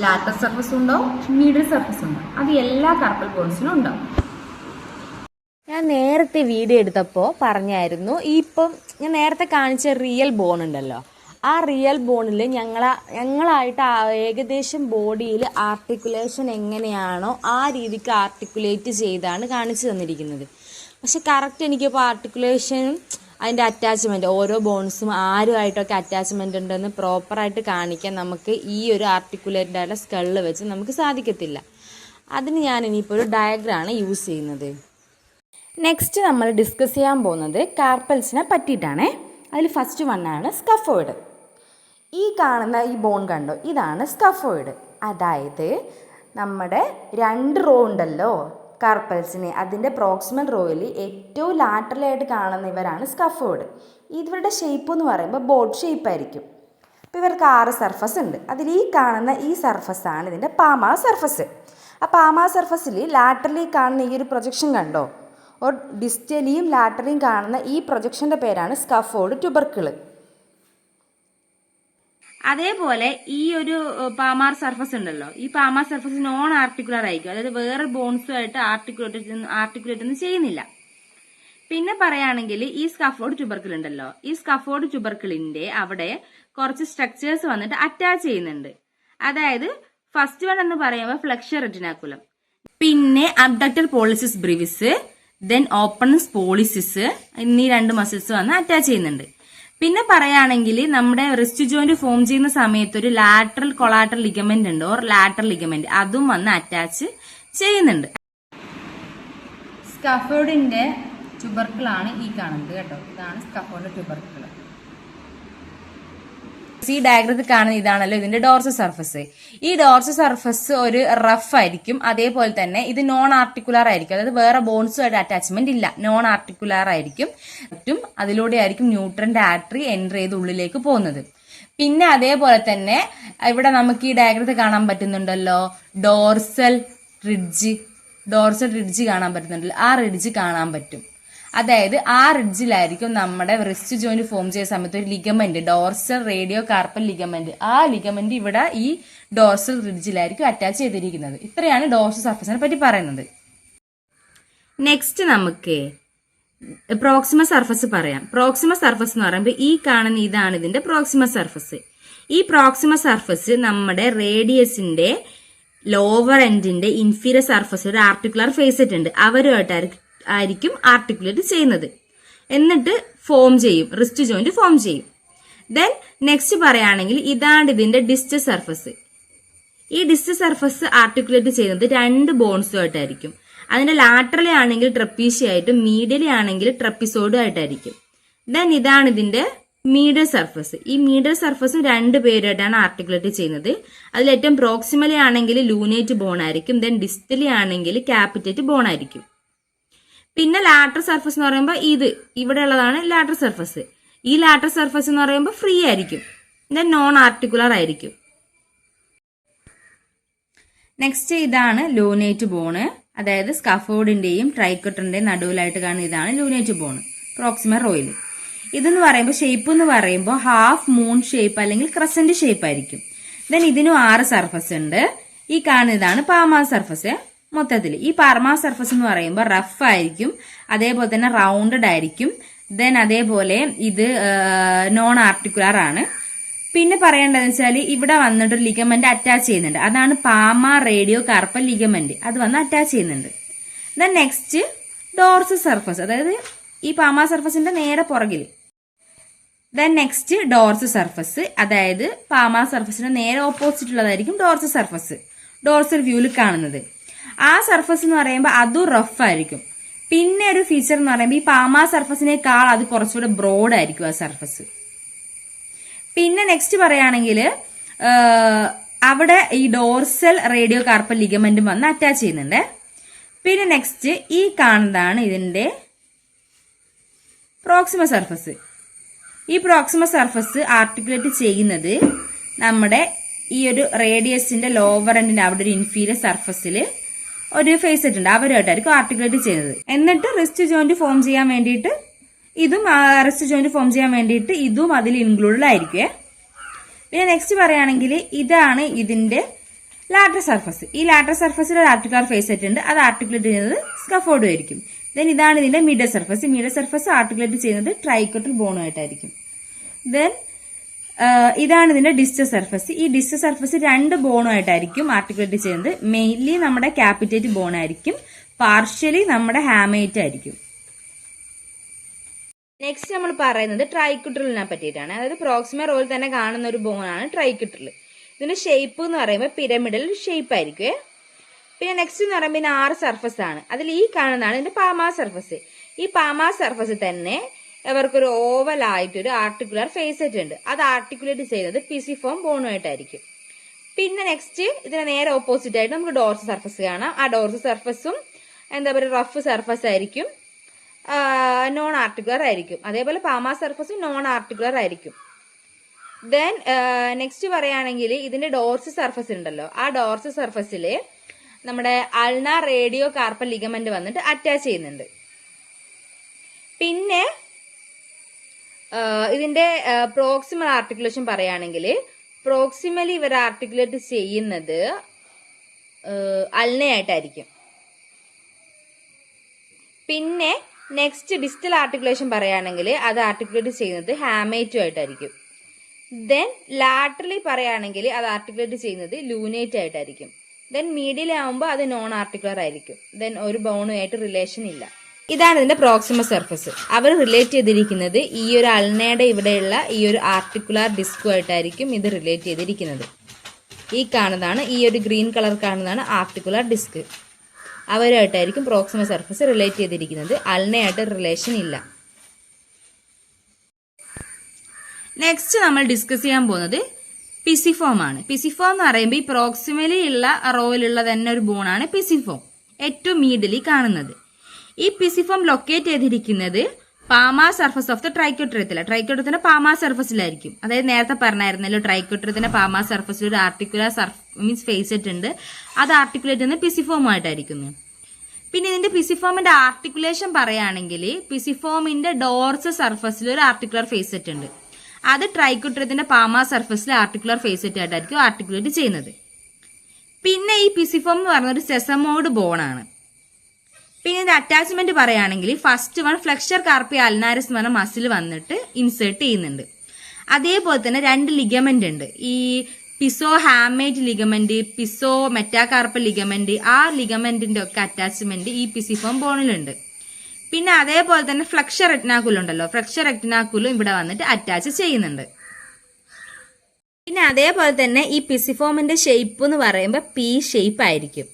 lateral surface ഉണ്ടാവും, മിഡിൽ സർഫസ് ഉണ്ടാവും. അത് എല്ലാ കാർപ്പൽ ബോൺസിനും ഉണ്ടാവും. ഞാൻ നേരത്തെ വീഡിയോ എടുത്തപ്പോൾ പറഞ്ഞായിരുന്നു, ഇപ്പം ഞാൻ നേരത്തെ കാണിച്ച റിയൽ ബോൺ ഉണ്ടല്ലോ, ആ റിയൽ ബോണിൽ ഞങ്ങളായിട്ട് ഏകദേശം ബോഡിയിൽ ആർട്ടിക്കുലേഷൻ എങ്ങനെയാണോ ആ രീതിക്ക് ആർട്ടിക്കുലേറ്റ് ചെയ്താണ് കാണിച്ചു തന്നിരിക്കുന്നത്. പക്ഷെ കറക്റ്റ് എനിക്കിപ്പോൾ ആർട്ടിക്കുലേഷനും അതിൻ്റെ അറ്റാച്ച്മെൻറ്റ് ഓരോ ബോൺസും ആരുമായിട്ടൊക്കെ അറ്റാച്ച്മെൻ്റ് ഉണ്ടെന്ന് പ്രോപ്പറായിട്ട് കാണിക്കാൻ നമുക്ക് ഈ ഒരു ആർട്ടിക്കുലേറ്റഡ് ആയിട്ടുള്ള സ്കള് വെച്ച് നമുക്ക് സാധിക്കത്തില്ല. അതിന് ഞാൻ ഇനിയിപ്പോൾ ഒരു ഡയഗ്രാമാണ് യൂസ് ചെയ്യുന്നത്. നെക്സ്റ്റ് നമ്മൾ ഡിസ്കസ് ചെയ്യാൻ പോകുന്നത് കാർപ്പൽസിനെ പറ്റിയിട്ടാണ്. അതിൽ ഫസ്റ്റ് വണ്ണാണ് സ്കഫോയിഡ്. ഈ കാണുന്ന ഈ ബോൺ കണ്ടോ, ഇതാണ് സ്കഫോയിഡ്. അതായത് നമ്മുടെ 2 റോ ഉണ്ടല്ലോ കാർപ്പൽസിന്, അതിൻ്റെ പ്രോക്സിമൽ റോയിൽ ഏറ്റവും ലാറ്ററലായിട്ട് കാണുന്ന ഇവരാണ് സ്കഫോയിഡ്. ഇവരുടെ ഷേപ്പ് എന്ന് പറയുമ്പോൾ ബോട്ട് ഷേപ്പ് ആയിരിക്കും. അപ്പോൾ ഇവർക്ക് 6 സർഫസ് ഉണ്ട്. അതിൽ ഈ കാണുന്ന ഈ സർഫസാണ് ഇതിൻ്റെ പാമ സർഫസ്. ആ പാമ സർഫസിൽ ലാറ്ററലി കാണുന്ന ഈ ഒരു പ്രൊജക്ഷൻ കണ്ടോ, ഓർ ഡിസ്റ്റലിയും ലാറ്ററലിയും കാണുന്ന ഈ പ്രൊജക്ഷൻ്റെ പേരാണ് സ്കഫോയിഡ് ട്യൂബർക്കിള്. അതേപോലെ ഈ ഒരു പാമാർ സർഫസ് ഉണ്ടല്ലോ, ഈ പാമാർ സർഫസ് നോൺ ആർട്ടിക്കുലർ ആയിരിക്കും, അതായത് വേറെ ബോൺസുമായിട്ട് ആർട്ടിക്കുലേറ്റ് ഒന്നും ചെയ്യുന്നില്ല. പിന്നെ പറയുകയാണെങ്കിൽ ഈ സ്കഫോയിഡ് ട്യൂബർക്കിൾ ഉണ്ടല്ലോ, ഈ സ്കഫോയിഡ് ട്യൂബർക്കിളിന്റെ അവിടെ കുറച്ച് സ്ട്രക്ചേഴ്സ് വന്നിട്ട് അറ്റാച്ച് ചെയ്യുന്നുണ്ട്. അതായത് ഫസ്റ്റ് വൺ എന്ന് പറയുമ്പോൾ ഫ്ലെക്ഷൻ റെറ്റിനാക്കുലം, പിന്നെ അബ്ഡക്ടർ പോളിസിസ് ബ്രിവിസ്, ദെൻ ഓപ്പണൻസ് പോളിസിസ് എന്നീ 2 മസിൽസ് വന്ന് അറ്റാച്ച് ചെയ്യുന്നുണ്ട്. പിന്നെ പറയുകയാണെങ്കിൽ നമ്മുടെ റിസ്റ്റ് ജോയിന്റ് ഫോം ചെയ്യുന്ന സമയത്ത് ഒരു ലാറ്ററൽ കൊളാറ്ററൽ ലിഗമെന്റ് ഉണ്ട്, ഓർ ലാറ്ററൽ ലിഗമെന്റ്, അതും വന്ന് അറ്റാച്ച് ചെയ്യുന്നുണ്ട്. സ്കഫോയിഡിന്റെ ട്യൂബർക്കിളാണ് ഈ കാണുന്നത് കേട്ടോ, ഇതാണ് സ്കഫോയിഡിന്റെ ട്യൂബർക്കിൾ. ഈ ഡയഗ്രത്തിൽ കാണുന്ന ഇതാണല്ലോ ഇതിന്റെ ഡോർസൽ സർഫസ്. ഈ ഡോർസൽ സർഫസ് ഒരു റഫ് ആയിരിക്കും, അതേപോലെ തന്നെ ഇത് നോൺ ആർട്ടിക്കുലർ ആയിരിക്കും, അതായത് വേറെ ബോൺസുമായിട്ട് അറ്റാച്ച്മെന്റ് ഇല്ല, നോൺ ആർട്ടിക്കുലർ ആയിരിക്കും. അതിലൂടെ ആയിരിക്കും ന്യൂട്രന്റ് ആർട്ടറി എൻ്റർ ചെയ്ത് ഉള്ളിലേക്ക് പോകുന്നത്. പിന്നെ അതേപോലെ തന്നെ ഇവിടെ നമുക്ക് ഈ ഡയഗ്രത്തിൽ കാണാൻ പറ്റുന്നുണ്ടല്ലോ ഡോർസൽ റിഡ്ജ് കാണാൻ പറ്റുന്നുണ്ടല്ലോ, ആ റിഡ്ജ് കാണാൻ പറ്റും. അതായത് ആ റിഡ്ജിലായിരിക്കും നമ്മുടെ റിസ്റ്റ് ജോയിന്റ് ഫോം ചെയ്യുന്ന സമയത്ത് ഒരു ligament, dorsal radio carpal ligament, ആ ലിഗമെന്റ് ഇവിടെ ഈ ഡോർസൽ റിഡ്ജിലായിരിക്കും അറ്റാച്ച് ചെയ്തിരിക്കുന്നത്. ഇത്രയാണ് ഡോർസൽ സർഫസിനെ പറ്റി പറയുന്നത്. നെക്സ്റ്റ് നമുക്ക് പ്രോക്സിമൽ സർഫസ് പറയാം. പ്രോക്സിമൽ സർഫസ് എന്ന് പറയുമ്പോൾ ഈ കാണുന്ന ഇതാണ് ഇതിന്റെ പ്രോക്സിമൽ സർഫസ്. ഈ പ്രോക്സിമൽ സർഫസ് നമ്മുടെ റേഡിയസിന്റെ ലോവർ എൻഡിന്റെ ഇൻഫീരിയർ സർഫസ് ഒരു ആർട്ടിക്കുലർ ഫേസറ്റ് ഉണ്ട്, അവരുമായിട്ടായിരിക്കും ആർട്ടിക്കുലേറ്റ് ചെയ്യുന്നത്. എന്നിട്ട് ഫോം ചെയ്യും, റിസ്റ്റ് ജോയിന്റ് ഫോം ചെയ്യും. ദെൻ നെക്സ്റ്റ് പറയുകയാണെങ്കിൽ ഇതാണ് ഇതിന്റെ ഡിസ്റ്റൽ സർഫസ്. ഈ ഡിസ്റ്റൽ സർഫസ് ആർട്ടിക്കുലേറ്റ് ചെയ്യുന്നത് 2 ബോൺസുമായിട്ടായിരിക്കും. അതിന്റെ ലാറ്ററലി ആണെങ്കിൽ ട്രപ്പീഷ്യായിട്ടും മീഡിയലി ആണെങ്കിൽ ട്രപ്പിസോഡും ആയിട്ടായിരിക്കും. ദെൻ ഇതാണ് ഇതിന്റെ മീഡിയൽ സർഫസ്. ഈ മീഡിയൽ സർഫസും 2 പേരായിട്ടാണ് ആർട്ടിക്കുലേറ്റ് ചെയ്യുന്നത്. അതിൽ ഏറ്റവും പ്രോക്സിമലി ആണെങ്കിൽ ലൂനേറ്റ് ബോൺ ആയിരിക്കും, ദെൻ ഡിസ്റ്റലി ആണെങ്കിൽ ക്യാപിറ്റേറ്റ് ബോൺ ആയിരിക്കും. പിന്നെ ലാറ്റർ സർഫസ് എന്ന് പറയുമ്പോൾ ഇവിടെ ഉള്ളതാണ് ലാറ്റർ സർഫസ്. ഈ ലാറ്റർ സർഫസ് എന്ന് പറയുമ്പോൾ ഫ്രീ ആയിരിക്കും, ദെൻ നോൺ ആർട്ടിക്കുലർ ആയിരിക്കും. നെക്സ്റ്റ് ഇതാണ് ലൂനേറ്റ് ബോണ്, അതായത് സ്കഫോയിഡിന്റെയും ട്രൈക്കോട്ടറിന്റെയും നടുവിലായിട്ട് കാണുന്ന ഇതാണ് ലൂനേറ്റ് ബോൺ പ്രോക്സിമൽ റോയിൽ. ഇതെന്ന് പറയുമ്പോൾ ഷേപ്പ് എന്ന് പറയുമ്പോൾ ഹാഫ് മൂൺ ഷേപ്പ് അല്ലെങ്കിൽ ക്രസന്റ് ഷേപ്പ് ആയിരിക്കും. ദെൻ ഇതിനും 6 സർഫസ് ഉണ്ട്. ഈ കാണുന്നതാണ് പാമാ സർഫസ്. മൊത്തത്തിൽ ഈ പാമാ സർഫസ് എന്ന് പറയുമ്പോൾ റഫ് ആയിരിക്കും, അതേപോലെ തന്നെ റൗണ്ടഡ് ആയിരിക്കും. ദെൻ അതേപോലെ ഇത് നോൺ ആർട്ടിക്കുലർ ആണ്. പിന്നെ പറയേണ്ടതെന്ന് വെച്ചാൽ ഇവിടെ വന്നിട്ട് ഒരു ലിഗമെന്റ് അറ്റാച്ച് ചെയ്യുന്നുണ്ട്, അതാണ് പാമാ റേഡിയോ കാർപ്പൽ ലിഗമെന്റ്. അത് വന്ന് അറ്റാച്ച് ചെയ്യുന്നുണ്ട്. ദെൻ നെക്സ്റ്റ് ഡോർസ് സർഫസ്, അതായത് ഈ പാമാ സർഫസിന്റെ നേരെ പുറകിൽ. ദെൻ നെക്സ്റ്റ് ഡോർസ് സർഫസ്, അതായത് പാമാ സർഫസിന്റെ നേരെ ഓപ്പോസിറ്റ് ഉള്ളതായിരിക്കും ഡോർസ് സർഫസ്, ഡോർസൽ വ്യൂവിൽ കാണുന്നത്. ആ സർഫസ് എന്ന് പറയുമ്പോൾ അതും റഫ് ആയിരിക്കും. പിന്നെ ഒരു ഫീച്ചർ എന്ന് പറയുമ്പോൾ ഈ പാമാ സർഫസിനേക്കാൾ അത് കുറച്ചുകൂടെ ബ്രോഡ് ആയിരിക്കും ആ സർഫസ്. പിന്നെ നെക്സ്റ്റ് പറയുകയാണെങ്കിൽ അവിടെ ഈ ഡോർസൽ റേഡിയോ കാർപ്പൽ ലിഗമെന്റും വന്ന് അറ്റാച്ച് ചെയ്യുന്നുണ്ട്. പിന്നെ നെക്സ്റ്റ് ഈ കാണുന്നതാണ് ഇതിന്റെ പ്രോക്സിമ സർഫസ്. ഈ പ്രോക്സിമ സർഫസ് ആർട്ടിക്കുലേറ്റ് ചെയ്യുന്നത് നമ്മുടെ ഈ ഒരു റേഡിയസിന്റെ ലോവർ എൻഡിന്റെ അവിടെ ഒരു ഇൻഫീരിയർ സർഫസിൽ ഒരു ഫേസറ്റ് ഉണ്ട്, അവരുമായിട്ടായിരിക്കും ആർട്ടിക്കുലേറ്റ് ചെയ്യുന്നത്. എന്നിട്ട് റിസ്റ്റ് ജോയിന്റ് ഫോം ചെയ്യാൻ വേണ്ടിയിട്ട് ഇതും അതിൽ ഇൻക്ലൂഡഡ് ആയിരിക്കുമേ. പിന്നെ നെക്സ്റ്റ് പറയുകയാണെങ്കിൽ ഇതാണ് ഇതിന്റെ ലാറ്റർ സർഫസ്. ഈ ലാറ്റർ സർഫസിൽ ഒരു ആർട്ടിക്കുലർ ഫേസറ്റ് ഉണ്ട്, അത് ആർട്ടിക്കുലേറ്റ് ചെയ്യുന്നത് സ്കഫോൾഡും ആയിരിക്കും. ദെൻ ഇതാണ് ഇതിന്റെ middle surface. Middle surface articulate ചെയ്യുന്നത് ട്രൈക്കോട്ടൽ ബോണുമായിട്ടായിരിക്കും. ദെൻ ഇതാണ് ഇതിന്റെ ഡിസ്റ്റൽ സർഫസ്. ഈ ഡിസ്റ്റൽ സർഫസ് 2 ബോണുമായിട്ടായിരിക്കും ആർട്ടിക്കുലേറ്റ് ചെയ്യുന്നത്. മെയിൻലി നമ്മുടെ ക്യാപിറ്റേറ്റ് ബോൺ ആയിരിക്കും, പാർഷ്യലി നമ്മുടെ ഹാമേറ്റ് ആയിരിക്കും. നെക്സ്റ്റ് നമ്മൾ പറയുന്നത് ട്രൈക്യൂട്രലിനെ പറ്റിയിട്ടാണ്. അതായത് പ്രോക്സിമ റോയിൽ തന്നെ കാണുന്ന ഒരു ബോണാണ് ട്രൈക്യൂട്രൽ. ഇതിന്റെ ഷേപ്പ് എന്ന് പറയുമ്പോൾ പിരമിഡൽ ഷേപ്പ് ആയിരിക്കും. പിന്നെ നെക്സ്റ്റ് എന്ന് പറയുമ്പോൾ 6 സർഫസ് ആണ്. അതിൽ ഈ കാണുന്നതാണ് ഇതിന്റെ പാമാ സർഫസ്. ഈ പാമാ സർഫസ് തന്നെ ഇവർക്കൊരു ഓവൽ ആയിട്ടൊരു ആർട്ടിക്കുലർ ഫേസറ്റ് ഉണ്ട്, അത് ആർട്ടിക്കുലേറ്റ് ചെയ്യുന്നത് പിസിഫോം ബോണുമായിട്ടായിരിക്കും. പിന്നെ നെക്സ്റ്റ് ഇതിന് നേരെ ഓപ്പോസിറ്റ് ആയിട്ട് നമുക്ക് ഡോർസ് സർഫസ് കാണാം. ആ ഡോർസ് സർഫസും എന്താ പറയുക റഫ് സർഫസ് ആയിരിക്കും, നോൺ ആർട്ടിക്കുലർ ആയിരിക്കും. അതേപോലെ പാമാ സർഫസും നോൺ ആർട്ടിക്കുലർ ആയിരിക്കും. ദെൻ നെക്സ്റ്റ് പറയുകയാണെങ്കിൽ ഇതിന്റെ ഡോർസ് സർഫസ് ഉണ്ടല്ലോ, ആ ഡോർസ് സർഫസിൽ നമ്മുടെ അൾന റേഡിയോ കാർപ്പൽ ലിഗമെന്റ് വന്നിട്ട് അറ്റാച്ച് ചെയ്യുന്നുണ്ട്. പിന്നെ ഇതിന്റെ പ്രോക്സിമൽ ആർട്ടിക്കുലേഷൻ പറയുകയാണെങ്കിൽ പ്രോക്സിമലി ഇവർ ആർട്ടിക്കുലേറ്റ് ചെയ്യുന്നത് അൾനയായിട്ടായിരിക്കും. പിന്നെ നെക്സ്റ്റ് ഡിസ്റ്റൽ ആർട്ടിക്കുലേഷൻ പറയുകയാണെങ്കിൽ അത് ആർട്ടിക്കുലേറ്റ് ചെയ്യുന്നത് ഹാമേറ്റും ആയിട്ടായിരിക്കും. ദെൻ ലാറ്ററലി പറയുകയാണെങ്കിൽ അത് ആർട്ടിക്കുലേറ്റ് ചെയ്യുന്നത് ലൂനേറ്റ് ആയിട്ടായിരിക്കും. ദെൻ മീഡിയൽ ആവുമ്പോൾ അത് നോൺ ആർട്ടിക്കുലർ ആയിരിക്കും. ദെൻ ഒരു ബോണുമായിട്ട് റിലേഷൻ ഇല്ല. ഇതാണ് ഇതിന്റെ പ്രോക്സിമ സർഫസ്. അവർ റിലേറ്റ് ചെയ്തിരിക്കുന്നത് ഈ ഒരു അൾനയുടെ ഇവിടെയുള്ള ഈ ഒരു ആർട്ടിക്കുലർ ഡിസ്കുമായിട്ടായിരിക്കും ഇത് റിലേറ്റ് ചെയ്തിരിക്കുന്നത്. ഈ കാണുന്നതാണ്, ഈ ഒരു ഗ്രീൻ കളർ കാണുന്നതാണ് ആർട്ടിക്കുലർ ഡിസ്ക്. അവരുമായിട്ടായിരിക്കും പ്രോക്സിമ സർഫസ് റിലേറ്റ് ചെയ്തിരിക്കുന്നത്. അൾനയായിട്ട് റിലേഷൻ ഇല്ല. നെക്സ്റ്റ് നമ്മൾ ഡിസ്കസ് ചെയ്യാൻ പോകുന്നത് പിസിഫോം ആണ്. പിസിഫോം എന്ന് പറയുമ്പോൾ ഈ പ്രോക്സിമലി ഉള്ള റോയിലുള്ള തന്നെ ഒരു ബോണാണ് പിസിഫോം, ഏറ്റവും മീഡിയലി കാണുന്നത്. ഈ പിസിഫോം ലൊക്കേറ്റ് ചെയ്തിരിക്കുന്നത് പാമാ സർഫസ് ഓഫ് ദ ട്രൈക്കോട്രത്തില. ട്രൈക്കോട്രത്തിന്റെ പാമാ സർഫസിലായിരിക്കും. അതായത് നേരത്തെ പറഞ്ഞായിരുന്നല്ലോ ട്രൈക്കോട്രത്തിന്റെ പാമാ സർഫസിൽ ഒരു ആർട്ടിക്കുലർ മീൻസ് ഫേസറ്റ് ഉണ്ട്, അത് ആർട്ടിക്കുലേറ്റ് ചെയ്യുന്ന പിസിഫോമായിട്ടായിരിക്കുന്നു. പിന്നെ ഇതിന്റെ പിസിഫോമിന്റെ ആർട്ടിക്കുലേഷൻ പറയുകയാണെങ്കിൽ പിസിഫോമിന്റെ ഡോർസ് സർഫസിൽ ഒരു ആർട്ടിക്കുലർ ഫേസറ്റ് ഉണ്ട്, അത് ട്രൈക്കോട്രത്തിന്റെ പാമാ സർഫസിലെ ആർട്ടിക്കുലർ ഫേസറ്റ് ആയിട്ടായിരിക്കും ആർട്ടിക്കുലേറ്റ് ചെയ്യുന്നത്. പിന്നെ ഈ പിസിഫോം എന്ന് പറയുന്ന ഒരു സെസമോഡ് ബോണാണ്. പിന്നെ ഇതിന്റെ അറ്റാച്ച്മെന്റ് പറയുകയാണെങ്കിൽ ഫസ്റ്റ് വൺ ഫ്ലെക്ചർ കാർപ്പി അൽനാരിസ് എന്ന് പറഞ്ഞ മസിൽ വന്നിട്ട് ഇൻസേർട്ട് ചെയ്യുന്നുണ്ട്. അതേപോലെ തന്നെ 2 ലിഗമെന്റ് ഉണ്ട്, ഈ പിസോ ഹാമേറ്റ് ലിഗമെന്റ്, പിസോ മെറ്റാകാർപ്പൽ ലിഗമെന്റ്. ആ ലിഗമെന്റിന്റെ ഒക്കെ അറ്റാച്ച്മെന്റ് ഈ പിസിഫോം ബോണിലുണ്ട്. പിന്നെ അതേപോലെ തന്നെ ഫ്ലെക്ചർ റെറ്റിനാക്കുലം ഉണ്ടല്ലോ, ഫ്ലെക്ചർ റെറ്റിനാക്കുലും ഇവിടെ വന്നിട്ട് അറ്റാച്ച് ചെയ്യുന്നുണ്ട്. പിന്നെ അതേപോലെ തന്നെ ഈ പിസിഫോമിന്റെ ഷേപ്പ് എന്ന് പറയുമ്പോൾ പി ഷേപ്പ് ആയിരിക്കും.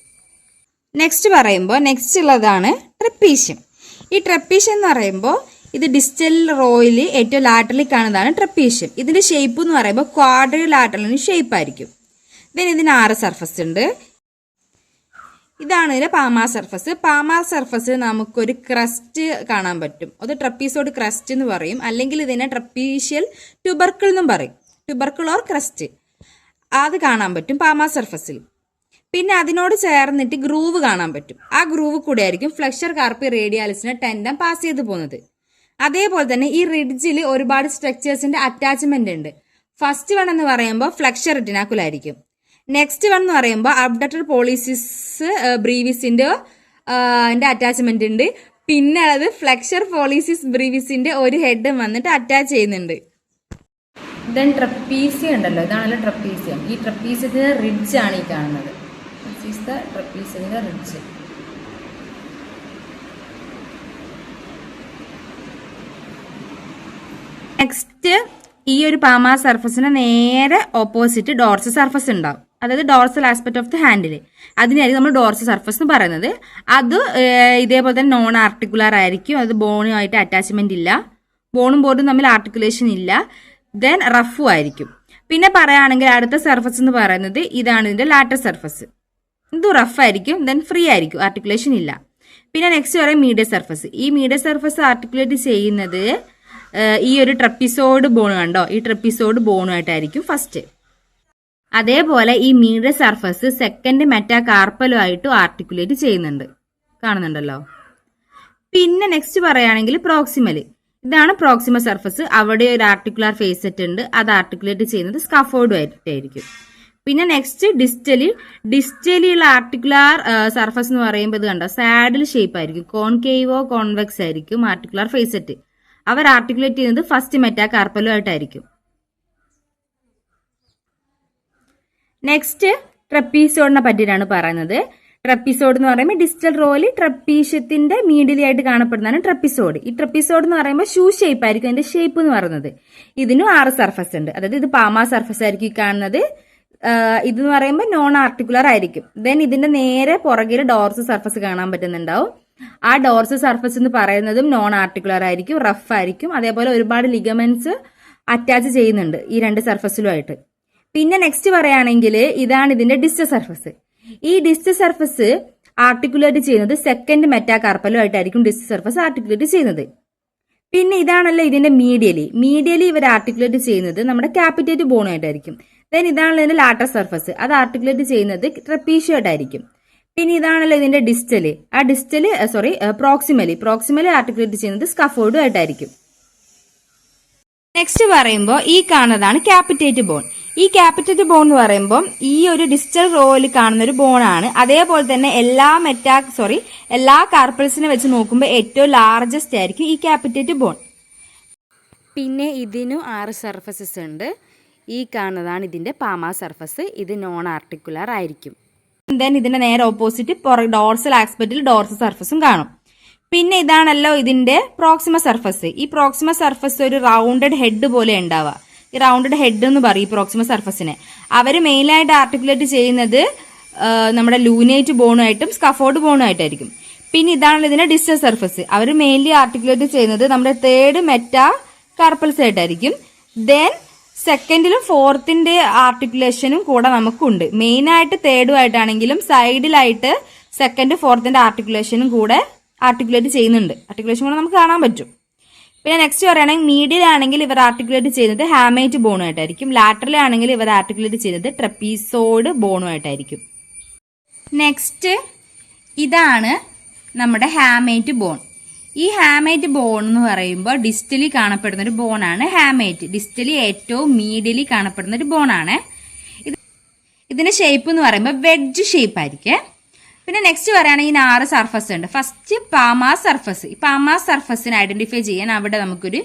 നെക്സ്റ്റ് പറയുമ്പോൾ നെക്സ്റ്റ് ഉള്ളതാണ് ട്രപ്പീഷ്യം. ഈ ട്രപ്പീഷ്യം എന്ന് പറയുമ്പോൾ ഇത് ഡിസ്റ്റൽ റോയിൽ ഏറ്റവും ലാറ്ററലി കാണുന്നതാണ് ട്രപ്പീഷ്യം. ഇതിന്റെ ഷേപ്പ് എന്ന് പറയുമ്പോൾ ക്വാഡ്രിലാറ്ററലിന് ഷേപ്പ് ആയിരിക്കും. ദെൻ ഇതിന് 6 സർഫസ് ഉണ്ട്. ഇതാണ് ഇതിന്റെ പാമാ സർഫസ്. പാമാ സർഫസിൽ നമുക്കൊരു ക്രസ്റ്റ് കാണാൻ പറ്റും, അത് ട്രപ്പീസോഡ് ക്രസ്റ്റ് എന്ന് പറയും, അല്ലെങ്കിൽ ഇതിനെ ട്രപ്പീഷ്യൽ ട്യൂബർക്കിൾ എന്നും പറയും. ട്യൂബർക്കിൾ ഓർ ക്രസ്റ്റ് അത് കാണാൻ പറ്റും പാമാ സർഫസിൽ. പിന്നെ അതിനോട് ചേർന്നിട്ട് ഗ്രൂവ് കാണാൻ പറ്റും. ആ ഗ്രൂവ് കൂടെ ആയിരിക്കും ഫ്ലെക്ചർ കാർപ്പി റേഡിയാലിസിന്റെ ടെൻഡം പാസ് ചെയ്ത് പോകുന്നത്. അതേപോലെ തന്നെ ഈ റിഡ്ജിൽ ഒരുപാട് സ്ട്രക്ചേഴ്സിന്റെ അറ്റാച്ച്മെന്റ് ഉണ്ട്. ഫസ്റ്റ് വൺ എന്ന് പറയുമ്പോൾ ഫ്ലെക്ചർ റെറ്റിനാക്കുലായിരിക്കും. നെക്സ്റ്റ് വൺ എന്ന് പറയുമ്പോൾ അബ്ഡക്ടർ പോളിസിസ് ബ്രീവിസിന്റെ അറ്റാച്ച്മെന്റ് ഉണ്ട്. പിന്നെ അത് ഫ്ലെക്സർ പോളിസിസ് ബ്രീവിസിന്റെ ഒരു ഹെഡ് വന്നിട്ട് അറ്റാച്ച് ചെയ്യുന്നുണ്ട്. ദെൻ ട്രപ്പീസിയം ഉണ്ടല്ലോ, ഇതാണല്ലോ ട്രപ്പീസിയം. ഈ ട്രപ്പീസിയത്തിന്റെ റിഡ്ജ് ആണ് ഈ കാണുന്നത്. ദിസ് ഈസ് ദ ട്രപ്പീസിയത്തിന്റെ റിഡ്ജ്. നെക്സ്റ്റ് ഈ ഒരു പാമാ സർഫസിന് നേരെ ഓപ്പോസിറ്റ് ഡോർസൽ സർഫസ് ഉണ്ടാവും. അതായത് ഡോർസൽ ആസ്പെക്ട് ഓഫ് ദി ഹാൻഡിൽ, അതിനായിരിക്കും നമ്മൾ ഡോർസൽ സർഫസ് എന്ന് പറയുന്നത്. അത് ഇതേപോലെ തന്നെ നോൺ ആർട്ടിക്കുലർ ആയിരിക്കും. അത് ബോണുമായിട്ട് അറ്റാച്ച്മെന്റ് ഇല്ല, ബോണും ബോർഡും തമ്മിൽ ആർട്ടിക്കുലേഷൻ ഇല്ല. ദെൻ റഫും ആയിരിക്കും. പിന്നെ പറയുകയാണെങ്കിൽ അടുത്ത സർഫസ് എന്ന് പറയുന്നത് ഇതാണ് ഇതിന്റെ ലാറ്റർ സർഫസ്. ഇത് റഫ് ആയിരിക്കും, ദെൻ ഫ്രീ ആയിരിക്കും, ആർട്ടിക്കുലേഷൻ ഇല്ല. പിന്നെ നെക്സ്റ്റ് പറയാം മീഡിയം സർഫസ്. ഈ മീഡിയം സർഫസ് ആർട്ടിക്കുലേറ്റ് ചെയ്യുന്നത് ഈ ഒരു ട്രപ്പിസോഡ് ബോൺ കണ്ടോ, ഈ ട്രപ്പിസോഡ് ബോണുമായിട്ടായിരിക്കും ഫസ്റ്റ്. അതേപോലെ ഈ മീഡിയം സർഫസ് സെക്കൻഡ് മെറ്റാകാർപ്പലുമായിട്ടും ആർട്ടിക്കുലേറ്റ് ചെയ്യുന്നുണ്ട്, കാണുന്നുണ്ടല്ലോ. പിന്നെ നെക്സ്റ്റ് പറയുകയാണെങ്കിൽ പ്രോക്സിമൽ. ഇതാണ് പ്രോക്സിമൽ സർഫസ്. അവിടെ ഒരു ആർട്ടിക്കുലർ ഫേസ് സെറ്റ് ഉണ്ട്, അത് ആർട്ടിക്കുലേറ്റ് ചെയ്യുന്നത് സ്കഫോൾഡുമായിട്ടായിരിക്കും. പിന്നെ നെക്സ്റ്റ് ഡിസ്റ്റലിയുള്ള ആർട്ടിക്കുലർ സർഫസ് എന്ന് പറയുമ്പോൾ ഇത് കണ്ടോ, സാഡിൽ ഷേപ്പ് ആയിരിക്കും, കോൺകേവോ കോൺവെക്സ് ആയിരിക്കും ആർട്ടിക്കുലർ ഫേസ് സെറ്റ്. അവർ ആർട്ടിക്കുലേറ്റ് ചെയ്യുന്നത് ഫസ്റ്റ് മെറ്റാകാർപ്പലുമായിട്ടായിരിക്കും. നെക്സ്റ്റ് ട്രപ്പീസോഡിനെ പറ്റിയിട്ടാണ് പറയുന്നത്. ട്രപ്പിസോഡ് എന്ന് പറയുമ്പോൾ ഡിസ്റ്റൽ റോയില് ട്രപ്പീഷ്യത്തിന്റെ മീഡിയലി ആയിട്ട് കാണപ്പെടുന്നതാണ് ട്രപ്പിസോഡ്. ഈ ട്രപ്പിസോഡ് എന്ന് പറയുമ്പോൾ ഷൂ ഷേപ്പ് ആയിരിക്കും അതിന്റെ ഷേപ്പ് എന്ന് പറയുന്നത്. ഇതിനും 6 സർഫസ് ഉണ്ട്. അതായത് ഇത് പാമാ സർഫസ് ആയിരിക്കും കാണുന്നത്. ഇതെന്ന് പറയുമ്പോൾ നോൺ ആർട്ടിക്കുലർ ആയിരിക്കും. ദെൻ ഇതിന്റെ നേരെ പുറകിൽ ഡോർസ് സർഫസ് കാണാൻ പറ്റുന്നുണ്ടാവും. ആ ഡോർസ് സർഫസ് എന്ന് പറയുന്നതും നോൺ ആർട്ടിക്കുലർ ആയിരിക്കും, റഫ് ആയിരിക്കും. അതേപോലെ ഒരുപാട് ലിഗമെന്റ്സ് അറ്റാച്ച് ചെയ്യുന്നുണ്ട് ഈ 2 സർഫസിലുമായിട്ട്. പിന്നെ നെക്സ്റ്റ് പറയുകയാണെങ്കിൽ ഇതാണ് ഇതിന്റെ ഡിസ്റ്റൽ സർഫസ്. ഈ ഡിസ്റ്റൽ സർഫസ് ആർട്ടിക്കുലേറ്റ് ചെയ്യുന്നത് സെക്കൻഡ് മെറ്റാകാർപ്പലുമായിട്ടായിരിക്കും ഡിസ്റ്റൽ സർഫസ് ആർട്ടിക്കുലേറ്റ് ചെയ്യുന്നത്. പിന്നെ ഇതാണല്ലോ ഇതിന്റെ മീഡിയലി ഇവർ ആർട്ടിക്കുലേറ്റ് ചെയ്യുന്നത് നമ്മുടെ ക്യാപിറ്റേറ്റ് ബോണുമായിട്ടായിരിക്കും. ദെൻ ഇതാണല്ലോ ഇതിന്റെ ലാറ്റർ സർഫസ്, അത് ആർട്ടിക്കുലേറ്റ് ചെയ്യുന്നത് ട്രപ്പീഷ്യമായിട്ടായിരിക്കും. പിന്നെ ഇതാണല്ലോ ഇതിന്റെ പ്രോക്സിമലി ആർട്ടിക്കുലേറ്റ് ചെയ്യുന്നത് സ്കഫോൾഡുമായിട്ടായിരിക്കും. നെക്സ്റ്റ് പറയുമ്പോൾ ഈ കാണുന്നതാണ് ക്യാപിറ്റേറ്റ് ബോൺ. ഈ ക്യാപിറ്റേറ്റ് ബോൺ എന്ന് പറയുമ്പോൾ ഈ ഒരു ഡിസ്റ്റൽ റോയിൽ കാണുന്ന ഒരു ബോണാണ്. അതേപോലെ തന്നെ എല്ലാ കാർപ്പൽസിനെ വെച്ച് നോക്കുമ്പോൾ ഏറ്റവും ലാർജസ്റ്റ് ആയിരിക്കും ഈ ക്യാപിറ്റേറ്റ് ബോൺ. പിന്നെ ഇതിനും 6 സർഫസസ് ഉണ്ട്. ഈ കാണുന്നതാണ് ഇതിന്റെ പാമാ സർഫസ്. ഇത് നോൺ ആർട്ടിക്കുലർ ആയിരിക്കും. ദെൻ ഇതിന്റെ നേരെ ഓപ്പോസിറ്റ് ഡോർസൽ ആസ്പെക്റ്റിൽ ഡോർസൽ സർഫസും കാണും. പിന്നെ ഇതാണല്ലോ ഇതിന്റെ പ്രോക്സിമ സർഫസ്. ഈ പ്രോക്സിമ സർഫസ് ഒരു റൗണ്ടഡ് ഹെഡ് പോലെ ഉണ്ടാവുക. ഈ റൗണ്ടഡ് ഹെഡ് എന്ന് പറയും പ്രോക്സിമ സർഫസിനെ. അവർ മെയിനായിട്ട് ആർട്ടിക്കുലേറ്റ് ചെയ്യുന്നത് നമ്മുടെ ലൂനേറ്റ് ബോണുമായിട്ടും സ്കഫോൾഡ് ബോണുമായിട്ടായിരിക്കും. പിന്നെ ഇതാണല്ലോ ഇതിന്റെ ഡിസ്റ്റൽ സർഫസ്. അവർ മെയിൻലി ആർട്ടിക്കുലേറ്റ് ചെയ്യുന്നത് നമ്മുടെ തേർഡ് മെറ്റാ കാർപ്പൽസ് ആയിട്ടായിരിക്കും. ദെൻ സെക്കൻഡിലും ഫോർത്തിന്റെ ആർട്ടിക്കുലേഷനും കൂടെ നമുക്കുണ്ട്. മെയിനായിട്ട് തേർഡുമായിട്ടാണെങ്കിലും സൈഡിലായിട്ട് സെക്കൻഡ് ഫോർത്തിന്റെ ആർട്ടിക്കുലേഷനും കൂടെ ആർട്ടിക്കുലേറ്റ് ചെയ്യുന്നുണ്ട്. ആർട്ടിക്കുലേഷൻ കൂടെ നമുക്ക് കാണാൻ പറ്റും. പിന്നെ നെക്സ്റ്റ് പറയുകയാണെങ്കിൽ മീഡിയലാണെങ്കിൽ ഇവർ ആർട്ടിക്കുലേറ്റ് ചെയ്യുന്നത് ഹാമേറ്റ് ബോണുമായിട്ടായിരിക്കും. ലാറ്ററലാണെങ്കിൽ ഇവർ ആർട്ടിക്കുലേറ്റ് ചെയ്യുന്നത് ട്രപ്പീസോഡ് ബോണുമായിട്ടായിരിക്കും. നെക്സ്റ്റ് ഇതാണ് നമ്മുടെ ഹാമേറ്റ് ബോൺ. ഈ ഹാമേറ്റ് ബോൺ എന്ന് പറയുമ്പോൾ ഡിസ്റ്റലി കാണപ്പെടുന്ന ഒരു ബോണാണ് ഹാമേറ്റ്. ഡിസ്റ്റലി ഏറ്റവും മീഡിയലി കാണപ്പെടുന്ന ഒരു ബോണാണ്. ഇതിന്റെ ഷേപ്പ് എന്ന് പറയുമ്പോൾ വെഡ്ജ് ഷേപ്പ് ആയിരിക്കും. പിന്നെ നെക്സ്റ്റ് പറയുകയാണെങ്കിൽ 6 സർഫസ് ഉണ്ട്. First palmar surface. ഈ പാമാ സർഫസിനെ ഐഡന്റിഫൈ ചെയ്യാൻ അവിടെ നമുക്കൊരു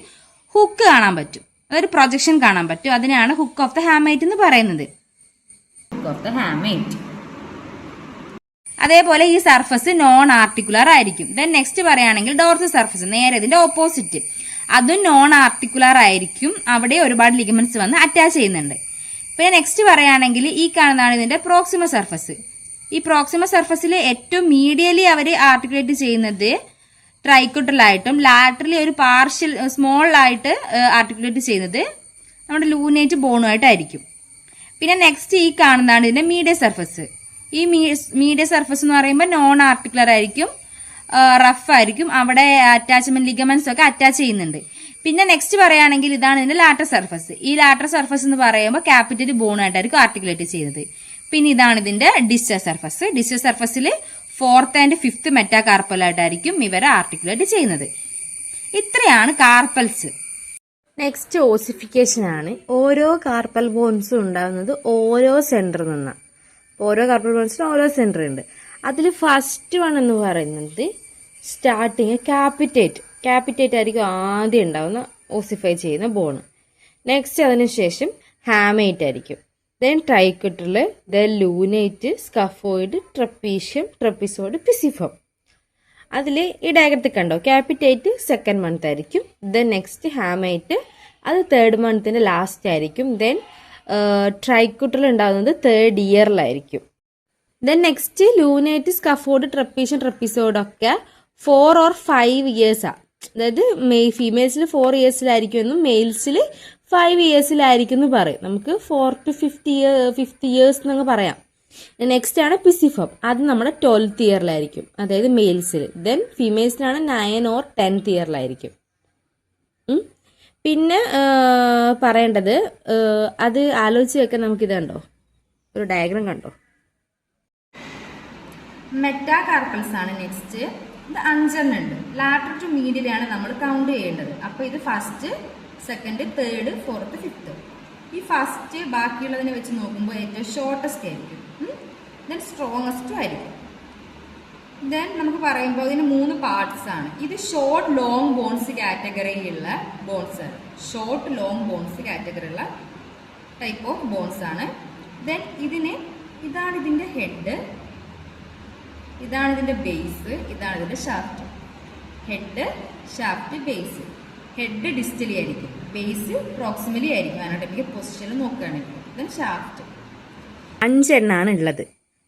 ഹുക്ക് കാണാൻ പറ്റും, അതൊരു പ്രൊജക്ഷൻ കാണാൻ പറ്റും. അതിനാണ് ഹുക്ക് ഓഫ് ദ ഹാമേറ്റ് എന്ന് പറയുന്നത്. Hook of the hamate. അതേപോലെ ഈ സർഫസ് നോൺ ആർട്ടിക്കുലർ ആയിരിക്കും. ദെൻ നെക്സ്റ്റ് പറയുകയാണെങ്കിൽ ഡോർസൽ സർഫസ്, നേരെ ഇതിന്റെ ഓപ്പോസിറ്റ്, അതും നോൺ ആർട്ടിക്കുലർ ആയിരിക്കും. അവിടെ ഒരുപാട് ലിഗമെന്റ്സ് വന്ന് അറ്റാച്ച് ചെയ്യുന്നുണ്ട്. പിന്നെ നെക്സ്റ്റ് പറയുകയാണെങ്കിൽ ഈ കാണുന്നതാണ് ഇതിന്റെ പ്രോക്സിമ സർഫസ്. ഈ പ്രോക്സിമ സർഫസിൽ ഏറ്റവും മീഡിയലി അവർ ആർട്ടിക്കുലേറ്റ് ചെയ്യുന്നത് ട്രൈക്കോട്ടലായിട്ടും ലാറ്ററലി ഒരു പാർഷ്യൽ സ്മോൾ ആയിട്ട് ആർട്ടിക്കുലേറ്റ് ചെയ്യുന്നത് നമ്മുടെ ലൂനേറ്റ് ബോണുമായിട്ടായിരിക്കും. പിന്നെ നെക്സ്റ്റ് ഈ കാണുന്നതാണ് ഇതിന്റെ മീഡിയം സർഫസ്. ഈ മീഡിയം സർഫസ് എന്ന് പറയുമ്പോൾ നോൺ ആർട്ടിക്കുലർ ആയിരിക്കും, റഫ് ആയിരിക്കും. അവിടെ അറ്റാച്ച്മെന്റ് ലിഗമെന്റ്സ് ഒക്കെ അറ്റാച്ച് ചെയ്യുന്നുണ്ട്. പിന്നെ നെക്സ്റ്റ് പറയുകയാണെങ്കിൽ ഇതാണ് ഇതിന്റെ ലാറ്റർ സർഫസ്. ഈ ലാറ്റർ സർഫസ് എന്ന് പറയുമ്പോൾ ക്യാപിറ്റൽ ബോണുമായിട്ടായിരിക്കും ആർട്ടിക്കുലേറ്റ് ചെയ്യുന്നത്. പിന്നെ ഇതാണ് ഇതിന്റെ ഡിസ്റ്റൽ സർഫസ്. ഡിസ്റ്റൽ സർഫസിൽ 4th and 5th മെറ്റാകാർപ്പലായിട്ടായിരിക്കും ഇവരെ ആർട്ടിക്കുലേറ്റ് ചെയ്യുന്നത്. ഇത്രയാണ് കാർപ്പൽസ്. നെക്സ്റ്റ് ഓസിഫിക്കേഷൻ ആണ്. ഓരോ കാർപ്പൽ ബോൺസും ഉണ്ടാകുന്നത് ഓരോ സെന്ററിൽ നിന്നാണ്. ഓരോ കാർപ്പൽ ബോൺസിനും ഓരോ സെൻറ്റർ ഉണ്ട്. അതിൽ ഫസ്റ്റ് വൺ എന്ന് പറയുന്നത് സ്റ്റാർട്ടിങ് ക്യാപിറ്റേറ്റ് ആയിരിക്കും ആദ്യം ഉണ്ടാവുന്ന ഓസിഫൈ ചെയ്യുന്ന ബോൺ. നെക്സ്റ്റ് അതിനുശേഷം ഹാമേറ്റ് ആയിരിക്കും, then triquetral, then lunate, scaphoid, trapezium, trapezoid, pisiform. അതിൽ ഈ ഡയഗ്രത്തിൽ കണ്ടോ ക്യാപിറ്റേറ്റ് സെക്കൻഡ് മന്ത് ആയിരിക്കും, ദെൻ നെക്സ്റ്റ് ഹാമേറ്റ് അത് തേർഡ് മന്തിൻ്റെ ലാസ്റ്റ് ആയിരിക്കും, ദെൻ ട്രൈക്വിറ്ററൽ ഉണ്ടാകുന്നത് തേർഡ് ഇയറിലായിരിക്കും. Then next lunate, scaphoid, trapezium, ട്രപ്പിസോയിഡൊക്കെ 4 or 5 ഇയേഴ്സാണ്. അതായത് ഫീമെയിൽസിൽ 4 ഇയേഴ്സിലായിരിക്കും എന്നും മെയിൽസിൽ 5 ഇയേഴ്സിലായിരിക്കും എന്ന് പറയും. നമുക്ക് 4 to 50 ഇയേഴ്സ് എന്നങ്ങ് പറയാം. നെക്സ്റ്റ് ആണ് പിസിഫം, അത് നമ്മുടെ 12th ഇയറിലായിരിക്കും, അതായത് മെയിൽസിൽ. Then ഫീമെയിൽസിനാണ് 9 or 10th ഇയറിലായിരിക്കും. പിന്നെ പറയേണ്ടത് അത് ആലോചിച്ച് വെക്കാൻ നമുക്കിത് കണ്ടോ, ഒരു ഡയഗ്രാം കണ്ടോ. മെറ്റാകാർപ്പൽസ് ആണ് നെക്സ്റ്റ്. ഇത് 5 ഉണ്ട്. ലാറ്ററൽ ടു മീഡിയലാണ് നമ്മൾ കൗണ്ട് ചെയ്യേണ്ടത്. അപ്പോൾ ഇത് first, second, third, fourth, fifth. ഈ ഫസ്റ്റ് ബാക്കിയുള്ളതിനെ വെച്ച് നോക്കുമ്പോൾ ഏറ്റവും ഷോർട്ടസ്റ്റ് ആയിരിക്കും, ദെൻ സ്ട്രോങ്ങസ്റ്റും ആയിരിക്കും. ദെൻ നമുക്ക് പറയുമ്പോൾ ഇതിന് 3 പാർട്സ് ആണ്. ഇത് ഷോർട്ട് ലോങ് ബോൺസ് കാറ്റഗറിയിലുള്ള ബോൺസ് ആണ്. ഷോർട്ട് ലോങ് ബോൺസ് കാറ്റഗറിയുള്ള ടൈപ്പ് ഓഫ് ബോൺസ് ആണ്. ദെൻ ഇതാണ് ഇതിൻ്റെ ഹെഡ്, ഇതാണ് ഇതിൻ്റെ ബേസ്, ഇതാണ് ഇതിൻ്റെ shaft. Head, shaft, base. Head distally ആയിരിക്കും, ബേസ് പ്രോക്സിമലി ആയിരിക്കും അനാട്ടമിക് പൊസിഷനിൽ നോക്കുകയാണെങ്കിൽ. Then shaft. 5 എണ്ണാണ് ഉള്ളത്.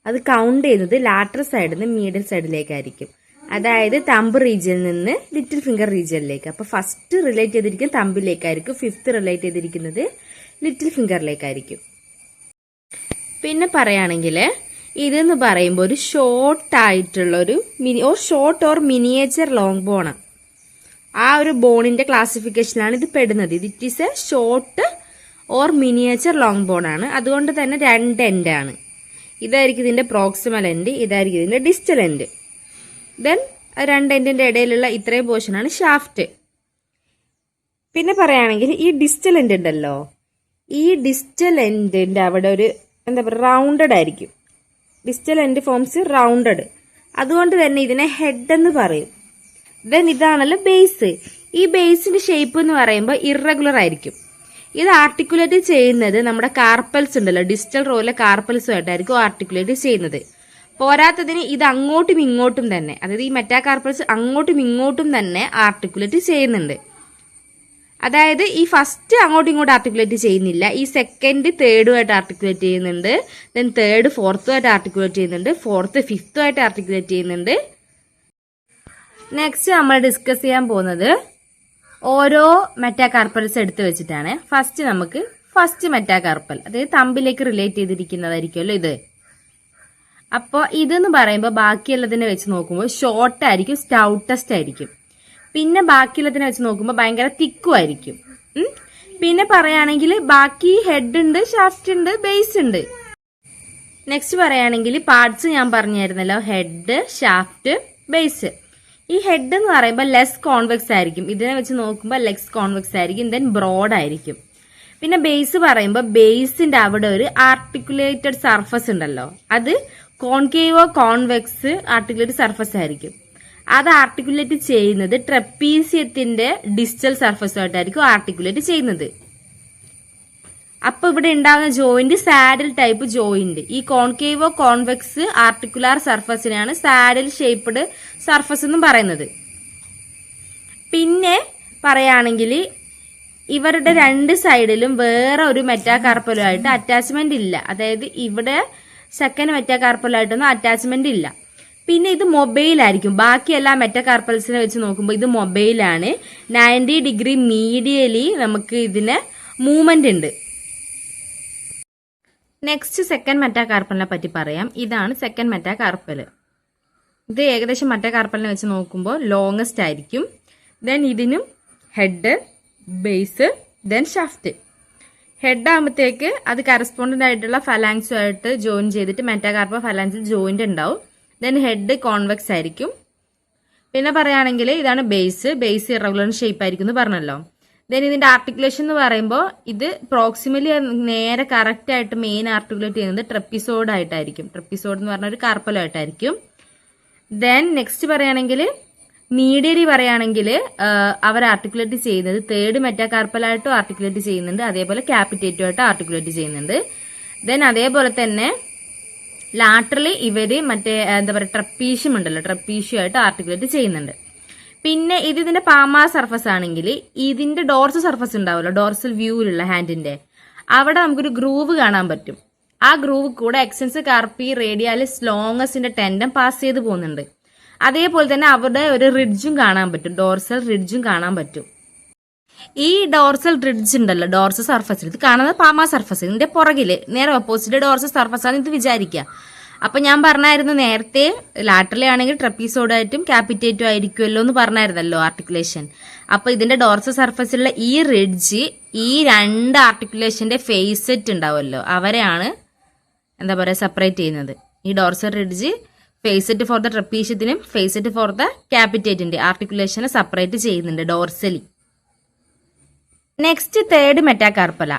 അത് കൗണ്ട് ചെയ്യുന്നത് ലാറ്ററൽ സൈഡിൽ നിന്ന് മീഡിയൽ സൈഡിലേക്കായിരിക്കും, അതായത് തമ്പ് റീജിയനിൽ നിന്ന് ലിറ്റിൽ ഫിംഗർ റീജിയനിലേക്ക്. അപ്പോൾ ഫസ്റ്റ് റിലേറ്റ് ചെയ്തിരിക്കുന്നത് തമ്പിലേക്കായിരിക്കും, ഫിഫ്ത്ത് റിലേറ്റ് ചെയ്തിരിക്കുന്നത് ലിറ്റിൽ ഫിംഗറിലേക്കായിരിക്കും. പിന്നെ പറയുകയാണെങ്കിൽ ഇതെന്ന് പറയുമ്പോൾ ഒരു ഷോർട്ടായിട്ടുള്ളൊരു ഷോർട്ട് ഓർ മിനിയേച്ചർ ലോങ് ബോണാണ്. ആ ഒരു ബോണിന്റെ ക്ലാസിഫിക്കേഷനിലാണ് ഇത് പെടുന്നത്. It is a short or miniature long ബോണാണ്. അതുകൊണ്ട് തന്നെ 2 എൻഡാണ്. ഇതായിരിക്കും ഇതിന്റെ പ്രോക്സിമൽ എൻഡ്, ഇതായിരിക്കും ഇതിന്റെ ഡിസ്റ്റൽ എൻഡ്. ദെൻ 2 എൻഡിന്റെ ഇടയിലുള്ള ഇത്രയും പോർഷനാണ് ഷാഫ്റ്റ്. പിന്നെ പറയുകയാണെങ്കിൽ ഈ ഡിസ്റ്റൽ എൻഡ് ഉണ്ടല്ലോ, ഈ ഡിസ്റ്റൽ എൻഡിന്റെ അവിടെ ഒരു എന്താ പറയുക റൗണ്ടഡ് ആയിരിക്കും. ഡിസ്റ്റൽ എൻഡ് ഫോംസ് റൗണ്ടഡ്, അതുകൊണ്ട് തന്നെ ഇതിനെ ഹെഡ് എന്ന് പറയും. ദെൻ ഇതാണല്ലോ ബേസ്. ഈ ബേസിന്റെ ഷേപ്പ് എന്ന് പറയുമ്പോൾ ഇറഗുലർ ആയിരിക്കും. ഇത് ആർട്ടിക്കുലേറ്റ് ചെയ്യുന്നത് നമ്മുടെ കാർപ്പൽസ് ഉണ്ടല്ലോ, ഡിസ്റ്റൽ റോയിലെ കാർപ്പൽസുമായിട്ടായിരിക്കും ആർട്ടിക്കുലേറ്റ് ചെയ്യുന്നത്. പോരാത്തതിന് ഇത് അങ്ങോട്ടും ഇങ്ങോട്ടും തന്നെ, അതായത് ഈ മെറ്റാകാർപ്പൽസ് അങ്ങോട്ടും ഇങ്ങോട്ടും തന്നെ ആർട്ടിക്കുലേറ്റ് ചെയ്യുന്നുണ്ട്. അതായത് ഈ ഫസ്റ്റ് അങ്ങോട്ടും ഇങ്ങോട്ടും ആർട്ടിക്കുലേറ്റ് ചെയ്യുന്നില്ല, ഈ സെക്കൻഡ് തേർഡുമായിട്ട് ആർട്ടിക്കുലേറ്റ് ചെയ്യുന്നുണ്ട്, ദെൻ തേർഡ് ഫോർത്തുമായിട്ട് ആർട്ടിക്കുലേറ്റ് ചെയ്യുന്നുണ്ട്, ഫോർത്ത് ഫിഫ്ത്തുമായിട്ട് ആർട്ടിക്കുലേറ്റ് ചെയ്യുന്നുണ്ട്. നെക്സ്റ്റ് നമ്മൾ ഡിസ്കസ് ചെയ്യാൻ പോകുന്നത് ഓരോ മെറ്റാകാർപ്പൽസ് എടുത്ത് വെച്ചിട്ടാണ്. ഫസ്റ്റ് മെറ്റാകാർപ്പൽ, അതായത് തമ്പിലേക്ക് റിലേറ്റ് ചെയ്തിരിക്കുന്നതായിരിക്കുമല്ലോ ഇത്. അപ്പോൾ ഇതെന്ന് പറയുമ്പോൾ ബാക്കിയുള്ളതിനെ വെച്ച് നോക്കുമ്പോൾ ഷോർട്ട് ആയിരിക്കും, സ്റ്റൗട്ടസ്റ്റ് ആയിരിക്കും. പിന്നെ ബാക്കിയുള്ളതിനെ വെച്ച് നോക്കുമ്പോൾ ഭയങ്കര തിക്കും ആയിരിക്കും. പിന്നെ പറയുകയാണെങ്കിൽ ബാക്കി ഹെഡ് ഉണ്ട്, ഷാഫ്റ്റ് ഉണ്ട്, ബേസ് ഉണ്ട്. നെക്സ്റ്റ് പറയുകയാണെങ്കിൽ പാർട്സ് ഞാൻ പറഞ്ഞായിരുന്നല്ലോ, ഹെഡ്, ഷാഫ്റ്റ്, ബേസ്. ഈ ഹെഡ് എന്ന് പറയുമ്പോൾ ലെസ് കോൺവെക്സ് ആയിരിക്കും, ഇതിനെ വെച്ച് നോക്കുമ്പോൾ ലെസ് കോൺവെക്സ് ആയിരിക്കും, ദെൻ ബ്രോഡ് ആയിരിക്കും. പിന്നെ ബേസ് പറയുമ്പോൾ ബേസിന്റെ അവിടെ ഒരു ആർട്ടിക്കുലേറ്റഡ് സർഫസ് ഉണ്ടല്ലോ, അത് കോൺകേവോ കോൺവെക്സ് ആർട്ടിക്കുലേറ്റഡ് സർഫസ് ആയിരിക്കും. അത് ആർട്ടിക്കുലേറ്റ് ചെയ്യുന്നത് ട്രപ്പീസിയത്തിന്റെ ഡിസ്റ്റൽ സർഫസുമായിട്ടായിരിക്കും ആർട്ടിക്കുലേറ്റ് ചെയ്യുന്നത്. അപ്പൊ ഇവിടെ ഉണ്ടാകുന്ന ജോയിന്റ് സാഡിൽ ടൈപ്പ് ജോയിന്റ്. ഈ കോൺകേവോ കോൺവെക്സ് ആർട്ടിക്കുലാർ സർഫസിനെയാണ് സാഡിൽ ഷേപ്പ്ഡ് സർഫസ് എന്നും പറയുന്നത്. പിന്നെ പറയുകയാണെങ്കിൽ ഇവരുടെ 2 സൈഡിലും വേറെ ഒരു മെറ്റാകാർപ്പലുമായിട്ട് അറ്റാച്ച്മെന്റ് ഇല്ല, അതായത് ഇവിടെ സെക്കൻഡ് മെറ്റാകാർപ്പലുമായിട്ടൊന്നും അറ്റാച്ച്മെന്റ് ഇല്ല. പിന്നെ ഇത് മൊബൈലായിരിക്കും. ബാക്കി എല്ലാ മെറ്റാകാർപ്പൽസിനെ വെച്ച് നോക്കുമ്പോൾ ഇത് മൊബൈലാണ്. 90 ഡിഗ്രി മീഡിയലി നമുക്ക് ഇതിന് മൂവ്മെന്റ് ഉണ്ട്. നെക്സ്റ്റ് സെക്കൻഡ് മെറ്റാകാർപ്പലിനെ പറ്റി പറയാം. ഇതാണ് സെക്കൻഡ് മെറ്റാകാർപ്പൽ. ഇത് ഏകദേശം മെറ്റാകാർപ്പലിനെ വെച്ച് നോക്കുമ്പോൾ ലോങ്ങസ്റ്റ് ആയിരിക്കും. ദെൻ ഇതിനും head, base, then shaft. Head ആകുമ്പോഴത്തേക്ക് അത് കറസ്പോണ്ടന്റ് ആയിട്ടുള്ള ഫലാങ്സുമായിട്ട് ജോയിൻ ചെയ്തിട്ട് മെറ്റാകാർപ്പൽ ഫലാങ്സിൽ ജോയിന്റ് ഉണ്ടാവും. ദെൻ ഹെഡ് കോൺവെക്സ് ആയിരിക്കും. പിന്നെ പറയുകയാണെങ്കിൽ ഇതാണ് ബേസ്. ബേസ് ഇറഗുലർ ഷേപ്പ് ആയിരിക്കും എന്ന് പറഞ്ഞല്ലോ. ദെൻ ഇതിന്റെ ആർട്ടിക്കുലേഷൻ എന്ന് പറയുമ്പോൾ ഇത് പ്രോക്സിമലി നേരെ കറക്റ്റ് ആയിട്ട് മെയിൻ ആർട്ടിക്കുലേറ്റ് ചെയ്യുന്നത് ട്രപ്പിസോഡ് ആയിട്ടായിരിക്കും. ട്രപ്പിസോഡ് എന്ന് പറഞ്ഞ ഒരു കാർപ്പലായിട്ടായിരിക്കും. ദെൻ നെക്സ്റ്റ് പറയുകയാണെങ്കിൽ മീഡിയലി പറയുകയാണെങ്കിൽ അവർ ആർട്ടിക്കുലേറ്റ് ചെയ്യുന്നത് തേർഡ് മെറ്റാകാർപ്പലായിട്ടും ആർട്ടിക്കുലേറ്റ് ചെയ്യുന്നുണ്ട്, അതേപോലെ ക്യാപിറ്റേറ്റും ആയിട്ട് ആർട്ടിക്കുലേറ്റ് ചെയ്യുന്നുണ്ട്. ദെൻ അതേപോലെ തന്നെ ലാറ്ററലി ഇവര് മറ്റേ എന്താ പറയുക ട്രപ്പീഷ്യം ഉണ്ടല്ലോ, ട്രപ്പീഷ്യം ആയിട്ട് ആർട്ടിക്കുലേറ്റ് ചെയ്യുന്നുണ്ട്. പിന്നെ ഇതിന്റെ പാമാർ സർഫസ് ആണെങ്കിൽ ഇതിന്റെ ഡോർസൽ സർഫസ് ഉണ്ടാവുമല്ലോ, ഡോർസൽ വ്യൂവിലുള്ള ഹാൻഡിന്റെ അവിടെ നമുക്കൊരു ഗ്രൂവ് കാണാൻ പറ്റും. ആ ഗ്രൂവ് കൂടെ എക്സ്റ്റൻസ് കാർപ്പി റേഡിയാലിസ് ലോങ്ങസിന്റെ ടെൻഡം പാസ് ചെയ്ത് പോകുന്നുണ്ട്. അതേപോലെ തന്നെ അവിടെ ഒരു റിഡ്ജും കാണാൻ പറ്റും, ഡോർസൽ റിഡ്ജും കാണാൻ പറ്റും. ഈ ഡോർസൽ റിഡ്ജ് ഉണ്ടല്ലോ, ഡോർസൽ സർഫസ്, ഇത് കാണുന്നത് പാമാ സർഫസ്. ഇതിന്റെ പുറകില് നേരെ ഓപ്പോസിറ്റ് ഡോർസൽ സർഫസ് ആണ് ഇത് വിചാരിക്കുക. അപ്പൊ ഞാൻ പറഞ്ഞായിരുന്നു നേരത്തെ ലാറ്ററലി ആണെങ്കിൽ ട്രപ്പീസോഡായിട്ടും ക്യാപിറ്റേറ്റും ആയിരിക്കുമല്ലോ എന്ന് പറഞ്ഞായിരുന്നല്ലോ ആർട്ടിക്കുലേഷൻ. അപ്പൊ ഇതിന്റെ ഡോർസൽ സർഫസിലുള്ള ഈ റിഡ്ജ് ഈ രണ്ട് ആർട്ടിക്കുലേഷന്റെ ഫേസ് സെറ്റ് ഉണ്ടാവുമല്ലോ, അവരെയാണ് എന്താ പറയുക സെപ്പറേറ്റ് ചെയ്യുന്നത്. ഈ dorsal ridge face set for the ട്രപ്പീഷ്യത്തിനും ഫേസ് സെറ്റ് ഫോർ ദ ക്യാപിറ്റേറ്റിന്റെ ആർട്ടിക്കുലേഷനെ സെപ്പറേറ്റ് ചെയ്യുന്നുണ്ട് ഡോർസലി. Next third metacarpal.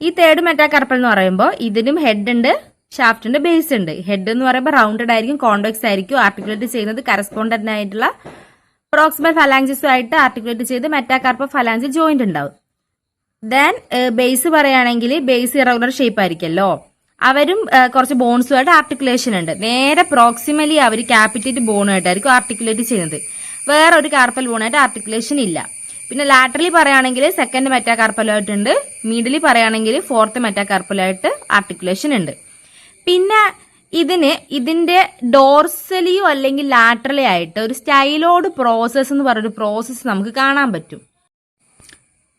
ഈ തേർഡ് മെറ്റാകാർപ്പൽ എന്ന് പറയുമ്പോൾ ഇതിനും ഹെഡ് ഉണ്ട്, ഷാഫ്റ്റ് ഉണ്ട്, ബേസ് ഉണ്ട്. ഹെഡ് എന്ന് പറയുമ്പോൾ റൗണ്ടഡ് ആയിരിക്കും, കോൺവെക്സ് ആയിരിക്കും. ആർട്ടിക്കുലേറ്റ് ചെയ്യുന്നത് കറസ്പോണ്ടന്റ് ആയിട്ടുള്ള പ്രോക്സിമൽ ഫലാങ്സിസും ആയിട്ട് ആർട്ടിക്കുലേറ്റ് ചെയ്ത് മെറ്റാകാർപ്പൽ ഫലാങ്സ് ജോയിന്റ് ഉണ്ടാവും. ദെൻ ബേസ് പറയുകയാണെങ്കിൽ ബേസ് ഇറഗുലർ ഷേപ്പ് ആയിരിക്കുമല്ലോ, അവരും കുറച്ച് ബോൺസുമായിട്ട് ആർട്ടിക്കുലേഷൻ ഉണ്ട്. നേരെ പ്രോക്സിമലി അവർ ക്യാപിറ്റേറ്റ് ബോണുമായിട്ടായിരിക്കും ആർട്ടിക്കുലേറ്റ് ചെയ്യുന്നത്. വേറെ ഒരു കാർപ്പൽ ബോണായിട്ട് ആർട്ടിക്കുലേഷൻ ഇല്ല. പിന്നെ ലാറ്ററലി പറയുകയാണെങ്കിൽ സെക്കൻഡ് മെറ്റാകാർപ്പലായിട്ടുണ്ട്, മിഡിലി പറയുകയാണെങ്കിൽ ഫോർത്ത് മെറ്റാകാർപ്പലായിട്ട് ആർട്ടിക്കുലേഷൻ ഉണ്ട്. പിന്നെ ഇതിന്റെ ഡോർസലിയോ അല്ലെങ്കിൽ ലാറ്ററലി ആയിട്ട് ഒരു സ്റ്റൈലോഡ് പ്രോസസ് എന്ന് പറയുന്ന പ്രോസസ്സ് നമുക്ക് കാണാൻ പറ്റും.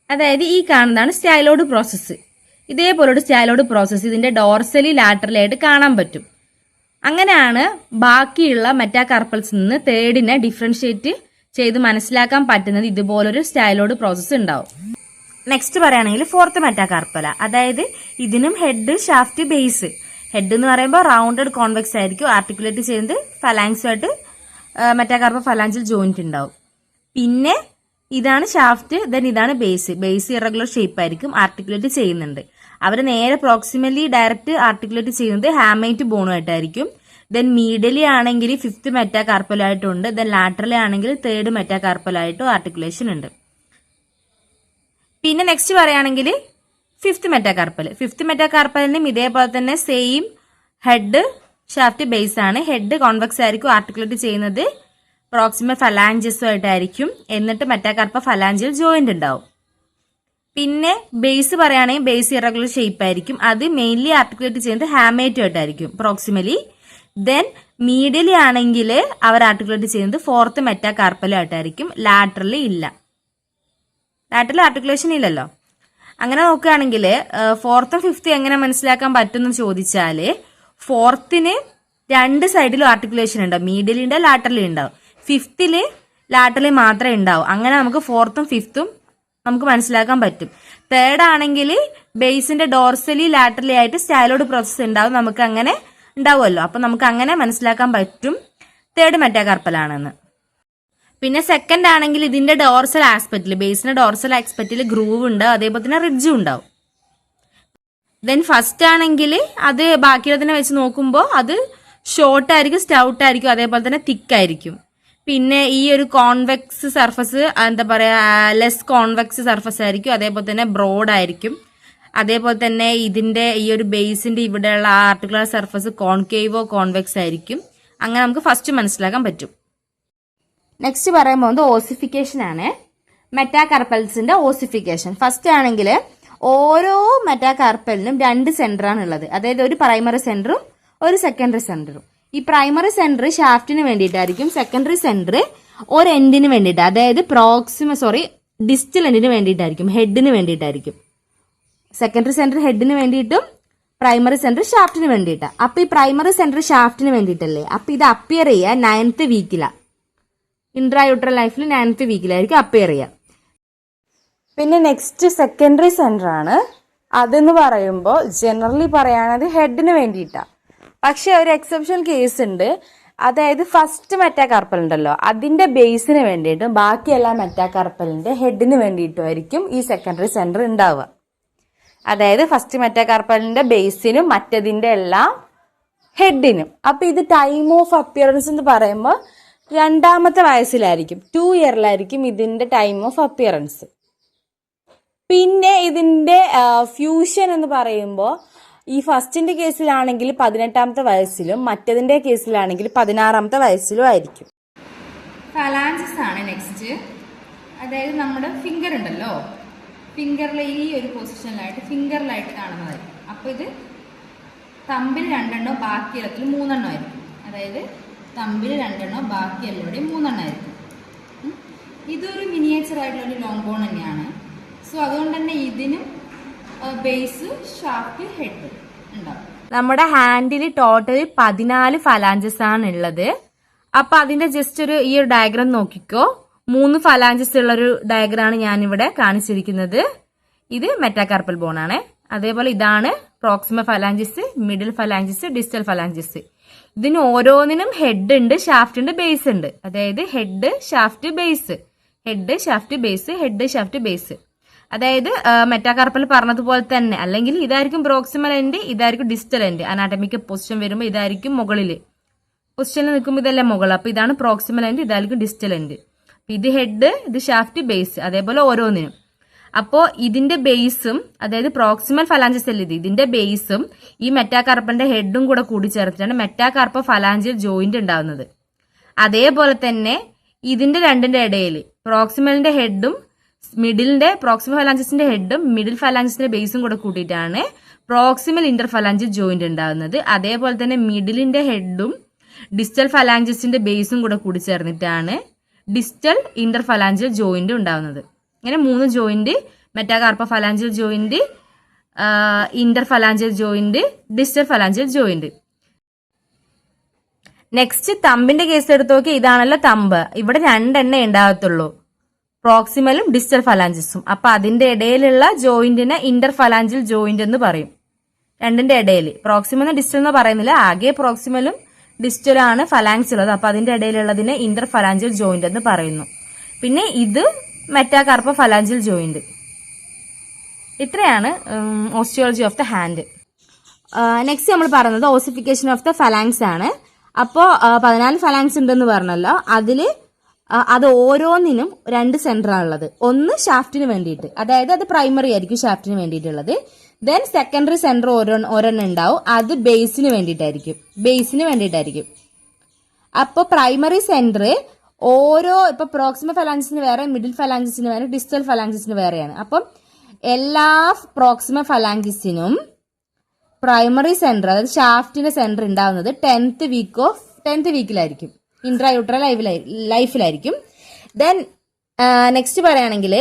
അതായത് ഈ കാണുന്നതാണ് സ്റ്റൈലോഡ് പ്രോസസ്സ്. ഇതേപോലൊരു സ്റ്റൈലോഡ് പ്രോസസ്സ് ഇതിന്റെ ഡോർസലി ലാറ്ററലി ആയിട്ട് കാണാൻ പറ്റും. അങ്ങനെയാണ് ബാക്കിയുള്ള മെറ്റാകാർപ്പൽസിൽ നിന്ന് തേർഡിനെ ഡിഫറൻഷിയേറ്റ് ചെയ്ത് മനസ്സിലാക്കാൻ പറ്റുന്നത്. ഇതുപോലൊരു സ്റ്റൈലോഡ് പ്രോസസ്സ് ഉണ്ടാവും. നെക്സ്റ്റ് പറയുകയാണെങ്കിൽ ഫോർത്ത് മെറ്റാകാർപ്പല, അതായത് ഇതിനും ഹെഡ്, ഷാഫ്റ്റ്, ബേസ്. ഹെഡ് എന്ന് പറയുമ്പോൾ റൗണ്ടഡ് കോൺവെക്സ് ആയിരിക്കും, ആർട്ടിക്കുലേറ്റ് ചെയ്യുന്നത് ഫലാങ്സുമായിട്ട് മെറ്റാകാർപ്പൽ ഫലാങ്സിൽ ജോയിന്റ് ഉണ്ടാവും. പിന്നെ ഇതാണ് ഷാഫ്റ്റ്, ദെൻ ഇതാണ് ബേസ്. ബേസ് ഇറഗുലർ ഷേപ്പ് ആയിരിക്കും, ആർട്ടിക്കുലേറ്റ് ചെയ്യുന്നുണ്ട്. അവർ നേരെ പ്രോക്സിമലി ഡയറക്റ്റ് ആർട്ടിക്കുലേറ്റ് ചെയ്യുന്നത് ഹാമൈറ്റ് ബോണുമായിട്ടായിരിക്കും. ദെൻ മീഡിയലി ആണെങ്കിൽ ഫിഫ്ത്ത് മെറ്റാകാർപ്പലായിട്ടുണ്ട്, ദെൻ ലാറ്ററലി ആണെങ്കിൽ തേർഡ് മെറ്റാകാർപ്പലായിട്ടും ആർട്ടിക്കുലേഷൻ ഉണ്ട്. പിന്നെ നെക്സ്റ്റ് പറയുകയാണെങ്കിൽ ഫിഫ്ത്ത് മെറ്റാകാർപ്പൽ. ഫിഫ്ത്ത് മെറ്റാകാർപ്പലിനും ഇതേപോലെ തന്നെ സെയിം ഹെഡ്, ഷാഫ്റ്റ്, ബേസ് ആണ്. ഹെഡ് കോൺവെക്സ് ആയിരിക്കും, ആർട്ടിക്കുലേറ്റ് ചെയ്യുന്നത് പ്രോക്സിമൽ ഫലാഞ്ചസും ആയിട്ടായിരിക്കും. എന്നിട്ട് മെറ്റാകാർപ്പൽ ഫലാഞ്ചിൽ ജോയിന്റ് ഉണ്ടാവും. പിന്നെ ബേസ് പറയുകയാണെങ്കിൽ ബേസ് ഇറഗുലർ ഷേപ്പ് ആയിരിക്കും, അത് മെയിൻലി ആർട്ടിക്കുലേറ്റ് ചെയ്യുന്നത് ഹാമേറ്റും ആയിട്ടായിരിക്കും പ്രോക്സിമലി. ദെൻ മീഡിയലി ആണെങ്കിൽ അവർ ആർട്ടിക്കുലേറ്റ് ചെയ്യുന്നത് ഫോർത്ത് മെറ്റാകാർപ്പലായിട്ടായിരിക്കും, ലാറ്ററലി ഇല്ല. ലാറ്ററലി ആർട്ടിക്കുലേഷൻ ഇല്ലല്ലോ. അങ്ങനെ നോക്കുകയാണെങ്കിൽ ഫോർത്തും ഫിഫ്ത്തും എങ്ങനെ മനസ്സിലാക്കാൻ പറ്റുമെന്ന് ചോദിച്ചാൽ ഫോർത്തിന് രണ്ട് സൈഡിലും ആർട്ടിക്കുലേഷൻ ഉണ്ടാവും, മീഡിയലി ഉണ്ടാവും, ലാറ്ററലി ഉണ്ടാവും. ഫിഫ്തില് ലാറ്ററലി മാത്രമേ ഉണ്ടാവും. അങ്ങനെ നമുക്ക് ഫോർത്തും ഫിഫ്ത്തും നമുക്ക് മനസ്സിലാക്കാൻ പറ്റും. തേർഡ് ആണെങ്കിൽ ബേസിന്റെ ഡോർസലി ലാറ്ററലി ആയിട്ട് സ്റ്റൈലോഡ് പ്രോസസ് ഉണ്ടാവും, നമുക്ക് അങ്ങനെ ഉണ്ടാവുമല്ലോ. അപ്പൊ നമുക്ക് അങ്ങനെ മനസ്സിലാക്കാൻ പറ്റും തേർഡ് മെറ്റാകാർപ്പലാണെന്ന്. പിന്നെ സെക്കൻഡ് ആണെങ്കിൽ ഇതിന്റെ ഡോർസൽ ആസ്പെക്റ്റിൽ, ബേസിന്റെ ഡോർസൽ ആസ്പെക്റ്റിൽ ഗ്രൂവ് ഉണ്ട്, അതേപോലെ തന്നെ റിഡ്ജും ഉണ്ടാവും. ദെൻ ഫസ്റ്റ് ആണെങ്കിൽ അത് ബാക്കിയുള്ളതിനെ വെച്ച് നോക്കുമ്പോൾ അത് ഷോർട്ട് ആയിരിക്കും, സ്റ്റൗട്ട് ആയിരിക്കും, അതേപോലെ തന്നെ തിക്ക് ആയിരിക്കും. പിന്നെ ഈ ഒരു കോൺവെക്സ് സർഫസ് എന്താ പറയാ ലെസ് കോൺവെക്സ് സർഫസ് ആയിരിക്കും, അതേപോലെ തന്നെ ബ്രോഡ് ആയിരിക്കും. അതേപോലെ തന്നെ ഇതിന്റെ ഈ ഒരു ബേസിന്റെ ഇവിടെയുള്ള ആർട്ടിക്കുലർ സർഫസ് കോൺകേവോ കോൺവെക്സ് ആയിരിക്കും. അങ്ങനെ നമുക്ക് ഫസ്റ്റ് മനസ്സിലാക്കാൻ പറ്റും. നെക്സ്റ്റ് പറയുമ്പോൾ ഓസിഫിക്കേഷൻ ആണ്. മെറ്റാകാർപ്പൽസിന്റെ ഓസിഫിക്കേഷൻ ഫസ്റ്റ് ആണെങ്കിൽ ഓരോ മെറ്റാകാർപ്പലിനും രണ്ട് സെന്റർ ആണ് ഉള്ളത്, അതായത് ഒരു പ്രൈമറി സെന്ററും ഒരു സെക്കൻഡറി സെന്ററും. ഈ പ്രൈമറി സെന്റർ ഷാഫ്റ്റിന് വേണ്ടിയിട്ടായിരിക്കും, സെക്കൻഡറി സെന്റർ ഒരു എൻഡിന് വേണ്ടിയിട്ട്, അതായത് ഡിസ്റ്റൽ എൻഡിന് വേണ്ടിയിട്ടായിരിക്കും, ഹെഡിന് വേണ്ടിയിട്ടായിരിക്കും. സെക്കൻഡറി സെന്റർ ഹെഡിന് വേണ്ടിയിട്ടും പ്രൈമറി സെന്റർ ഷാഫ്റ്റിന് വേണ്ടിയിട്ടാണ്. അപ്പൊ ഈ പ്രൈമറി സെന്റർ ഷാഫ്റ്റിന് വേണ്ടിയിട്ടല്ലേ, അപ്പൊ ഇത് അപ്പിയർ ചെയ്യുക 9th വീക്കിലാണ്, ഇൻട്രായൂട്രൽ ലൈഫിൽ 9th വീക്കിലായിരിക്കും അപ്പിയർ ചെയ്യുക. പിന്നെ നെക്സ്റ്റ് സെക്കൻഡറി സെന്റർ ആണ്. അതെന്ന് പറയുമ്പോൾ ജനറലി പറയുകയാണെങ്കിൽ ഹെഡിന് വേണ്ടിയിട്ടാണ്. പക്ഷെ ഒരു എക്സെപ്ഷണൽ കേസ് ഉണ്ട്, അതായത് ഫസ്റ്റ് മെറ്റാകാർപ്പൽ ഉണ്ടല്ലോ അതിന്റെ ബേസിന് വേണ്ടിയിട്ടും ബാക്കി എല്ലാ മെറ്റാകാർപ്പലിന്റെ ഹെഡിന് വേണ്ടിയിട്ടുമായിരിക്കും ഈ സെക്കൻഡറി സെന്റർ ഉണ്ടാവുക. അതായത് ഫസ്റ്റ് മെറ്റാകാർപ്പലിന്റെ ബേസിനും മറ്റതിന്റെ എല്ലാം ഹെഡിനും. അപ്പൊ ഇത് ടൈം ഓഫ് അപ്പിയറൻസ് എന്ന് പറയുമ്പോൾ 2ാമത്തെ വയസ്സിലായിരിക്കും, 2 ഇയറിലായിരിക്കും ഇതിന്റെ ടൈം ഓഫ് അപ്പിയറൻസ്. പിന്നെ ഇതിന്റെ ഫ്യൂഷൻ എന്ന് പറയുമ്പോൾ ഈ ഫസ്റ്റിന്റെ കേസിലാണെങ്കിൽ 18ാമത്തെ വയസ്സിലും മറ്റതിന്റെ കേസിലാണെങ്കിൽ 16ാമത്തെ വയസ്സിലും ആയിരിക്കും. ഫലാൻജസ് ആണ് നെക്സ്റ്റ്. അതായത് നമ്മുടെ ഫിംഗർ ഉണ്ടല്ലോ, ഫിംഗറിൽ ഈ ഒരു പൊസിഷനിലായിട്ട് ഫിംഗറിലായിട്ട് കാണുന്നതായിരിക്കും. അപ്പോൾ ഇത് തമ്പിൽ 2 ബാക്കി എല്ലാത്തിൽ 3 ആയിരിക്കും. അതായത് തമ്പിൽ 2 ബാക്കി എല്ലാവരുടെയും 3 ആയിരിക്കും. ഇതൊരു മിനിയേച്ചർ ആയിട്ടുള്ള ഒരു ലോങ് ബോൺ തന്നെയാണ്. സോ അതുകൊണ്ട് തന്നെ ഇതിനും ബേസ്, ഷാഫ്റ്റ്, ഹെഡ് ഉണ്ടാവും. നമ്മുടെ ഹാൻഡിൽ ടോട്ടൽ 14 ഫലാഞ്ചസ് ആണ് ഉള്ളത്. അപ്പൊ അതിന്റെ ജസ്റ്റ് ഈ ഒരു ഡയഗ്രാം നോക്കിക്കോ. 3 ഫലാഞ്ചസ് ഉള്ളൊരു ഡയഗ്രാമാണ് ഞാനിവിടെ കാണിച്ചിരിക്കുന്നത്. ഇത് മെറ്റാകാർപ്പൽ ബോൺ ആണ്. അതേപോലെ ഇതാണ് Proxima phalanges, middle phalanges, distal phalanges. ഇതിന് ഓരോന്നിനും ഹെഡ് ഉണ്ട്, ഷാഫ്റ്റ് ഉണ്ട്, ബേസ് ഉണ്ട്. അതായത് head, shaft, base, head, shaft, base, head, shaft, base. അതായത് മെറ്റാകാർപ്പൽ പറഞ്ഞതുപോലെ തന്നെ, അല്ലെങ്കിൽ ഇതായിരിക്കും പ്രോക്സിമൽ എൻഡ്, ഇതായിരിക്കും ഡിസ്റ്റൽ എൻഡ്. അനാട്ടമിക് പൊസിഷൻ വരുമ്പോൾ ഇതായിരിക്കും മുകളിൽ, പൊസിഷനിൽ നിൽക്കുമ്പോൾ ഇതല്ലേ മുകളിൽ. അപ്പൊ ഇതാണ് പ്രോക്സിമൽ എൻഡ്, ഇതായിരിക്കും ഡിസ്റ്റൽ എൻഡ്. ഇത് ഹെഡ്, ഇത് ഷാഫ്റ്റ്, ബേസ്, അതേപോലെ ഓരോന്നിനും. അപ്പോൾ ഇതിന്റെ ബേസും, അതായത് പ്രോക്സിമൽ ഫലാഞ്ചസ് അല്ലേ ഇതിന്റെ ബേസും ഈ മെറ്റാകാർപ്പന്റെ ഹെഡും കൂടെ കൂടി ചേർത്തിട്ടാണ് മെറ്റാകാർപ്പ ഫലാഞ്ചിയൽ ജോയിന്റ് ഉണ്ടാവുന്നത്. അതേപോലെ തന്നെ ഇതിന്റെ രണ്ടിന്റെ ഇടയിൽ പ്രോക്സിമലിന്റെ ഹെഡും മിഡിലിന്റെ പ്രോക്സിമൽ ഫലാഞ്ചസിന്റെ ഹെഡും മിഡിൽ ഫലാഞ്ചസിന്റെ ബേസും കൂടെ കൂട്ടിയിട്ടാണ് പ്രോക്സിമൽ ഇന്റർ ഫലാഞ്ചിയൽ ജോയിന്റ് ഉണ്ടാവുന്നത്. അതേപോലെ തന്നെ മിഡിലിന്റെ ഹെഡും ഡിസ്റ്റൽ ഫലാഞ്ചസിന്റെ ബേസും കൂടെ കൂടി ചേർന്നിട്ടാണ് ഡിസ്റ്റൽ ഇന്റർ ഫലാഞ്ചിയൽ ജോയിന്റ് ഉണ്ടാവുന്നത്. ഇങ്ങനെ 3 joint, metacarpo phalangeal joint, inter phalangeal joint, distal phalangeal joint. Next തമ്പിന്റെ കേസ് എടുത്ത് നോക്കി. ഇതാണല്ലോ തമ്പ്. ഇവിടെ 2 ഉണ്ടാകത്തുള്ളൂ, പ്രോക്സിമലും ഡിസ്റ്റൽ ഫലാഞ്ചസും. അപ്പൊ അതിന്റെ ഇടയിലുള്ള ജോയിന്റിനെ ഇന്റർ ഫലാഞ്ചിയൽ ജോയിന്റ് എന്ന് പറയും. രണ്ടിന്റെ ഇടയിൽ പ്രോക്സിമൽ ഡിസ്റ്റൽ എന്ന് പറയുന്നില്ല, ആകെ പ്രോക്സിമലും ഡിസ്റ്റലാണ് ഫലാങ്സ് ഉള്ളത്. അപ്പൊ അതിന്റെ ഇടയിലുള്ളതിനെ ഇന്റർ ഫലാഞ്ചിയൽ ജോയിന്റ് എന്ന് പറയുന്നു. പിന്നെ ഇത് മെറ്റാകാർപ്പ ഫലാഞ്ചിയൽ ജോയിന്റ്. ഇത്രയാണ് osteology of the hand. Next നമ്മൾ പറയുന്നത് ഓസിഫിക്കേഷൻ ഓഫ് ദ ഫലാങ്സ് ആണ്. അപ്പോൾ 14 ഫലാങ്സ് ഉണ്ടെന്ന് പറഞ്ഞല്ലോ. അതില് അത് ഓരോന്നിനും 2 സെന്ററാണുള്ളത്. ഒന്ന് ഷാഫ്റ്റിന് വേണ്ടിയിട്ട്, അതായത് അത് പ്രൈമറി ആയിരിക്കും ഷാഫ്റ്റിന് വേണ്ടിയിട്ടുള്ളത്. ദെൻ സെക്കൻഡറി സെന്റർ ഒരെണ്ണം ഉണ്ടാവും, അത് ബേസിന് വേണ്ടിയിട്ടായിരിക്കും. അപ്പൊ പ്രൈമറി സെന്റർ ഇപ്പൊ പ്രോക്സിമൽ ഫലാഞ്ചസിന് വേറെ, മിഡിൽ ഫലാഞ്ചസിന് വേറെ, ഡിസ്റ്റൽ ഫലാഞ്ചസിന് വേറെയാണ്. അപ്പം എല്ലാ പ്രോക്സിമൽ ഫലാഞ്ചസിനും പ്രൈമറി സെന്റർ, അതായത് ഷാഫ്റ്റിന്റെ സെന്റർ ഉണ്ടാവുന്നത് 10th വീക്കിലായിരിക്കും, ഇൻട്രായൂട്രൽ ലൈഫിലായിരിക്കും. ദെൻ നെക്സ്റ്റ് പറയുകയാണെങ്കിൽ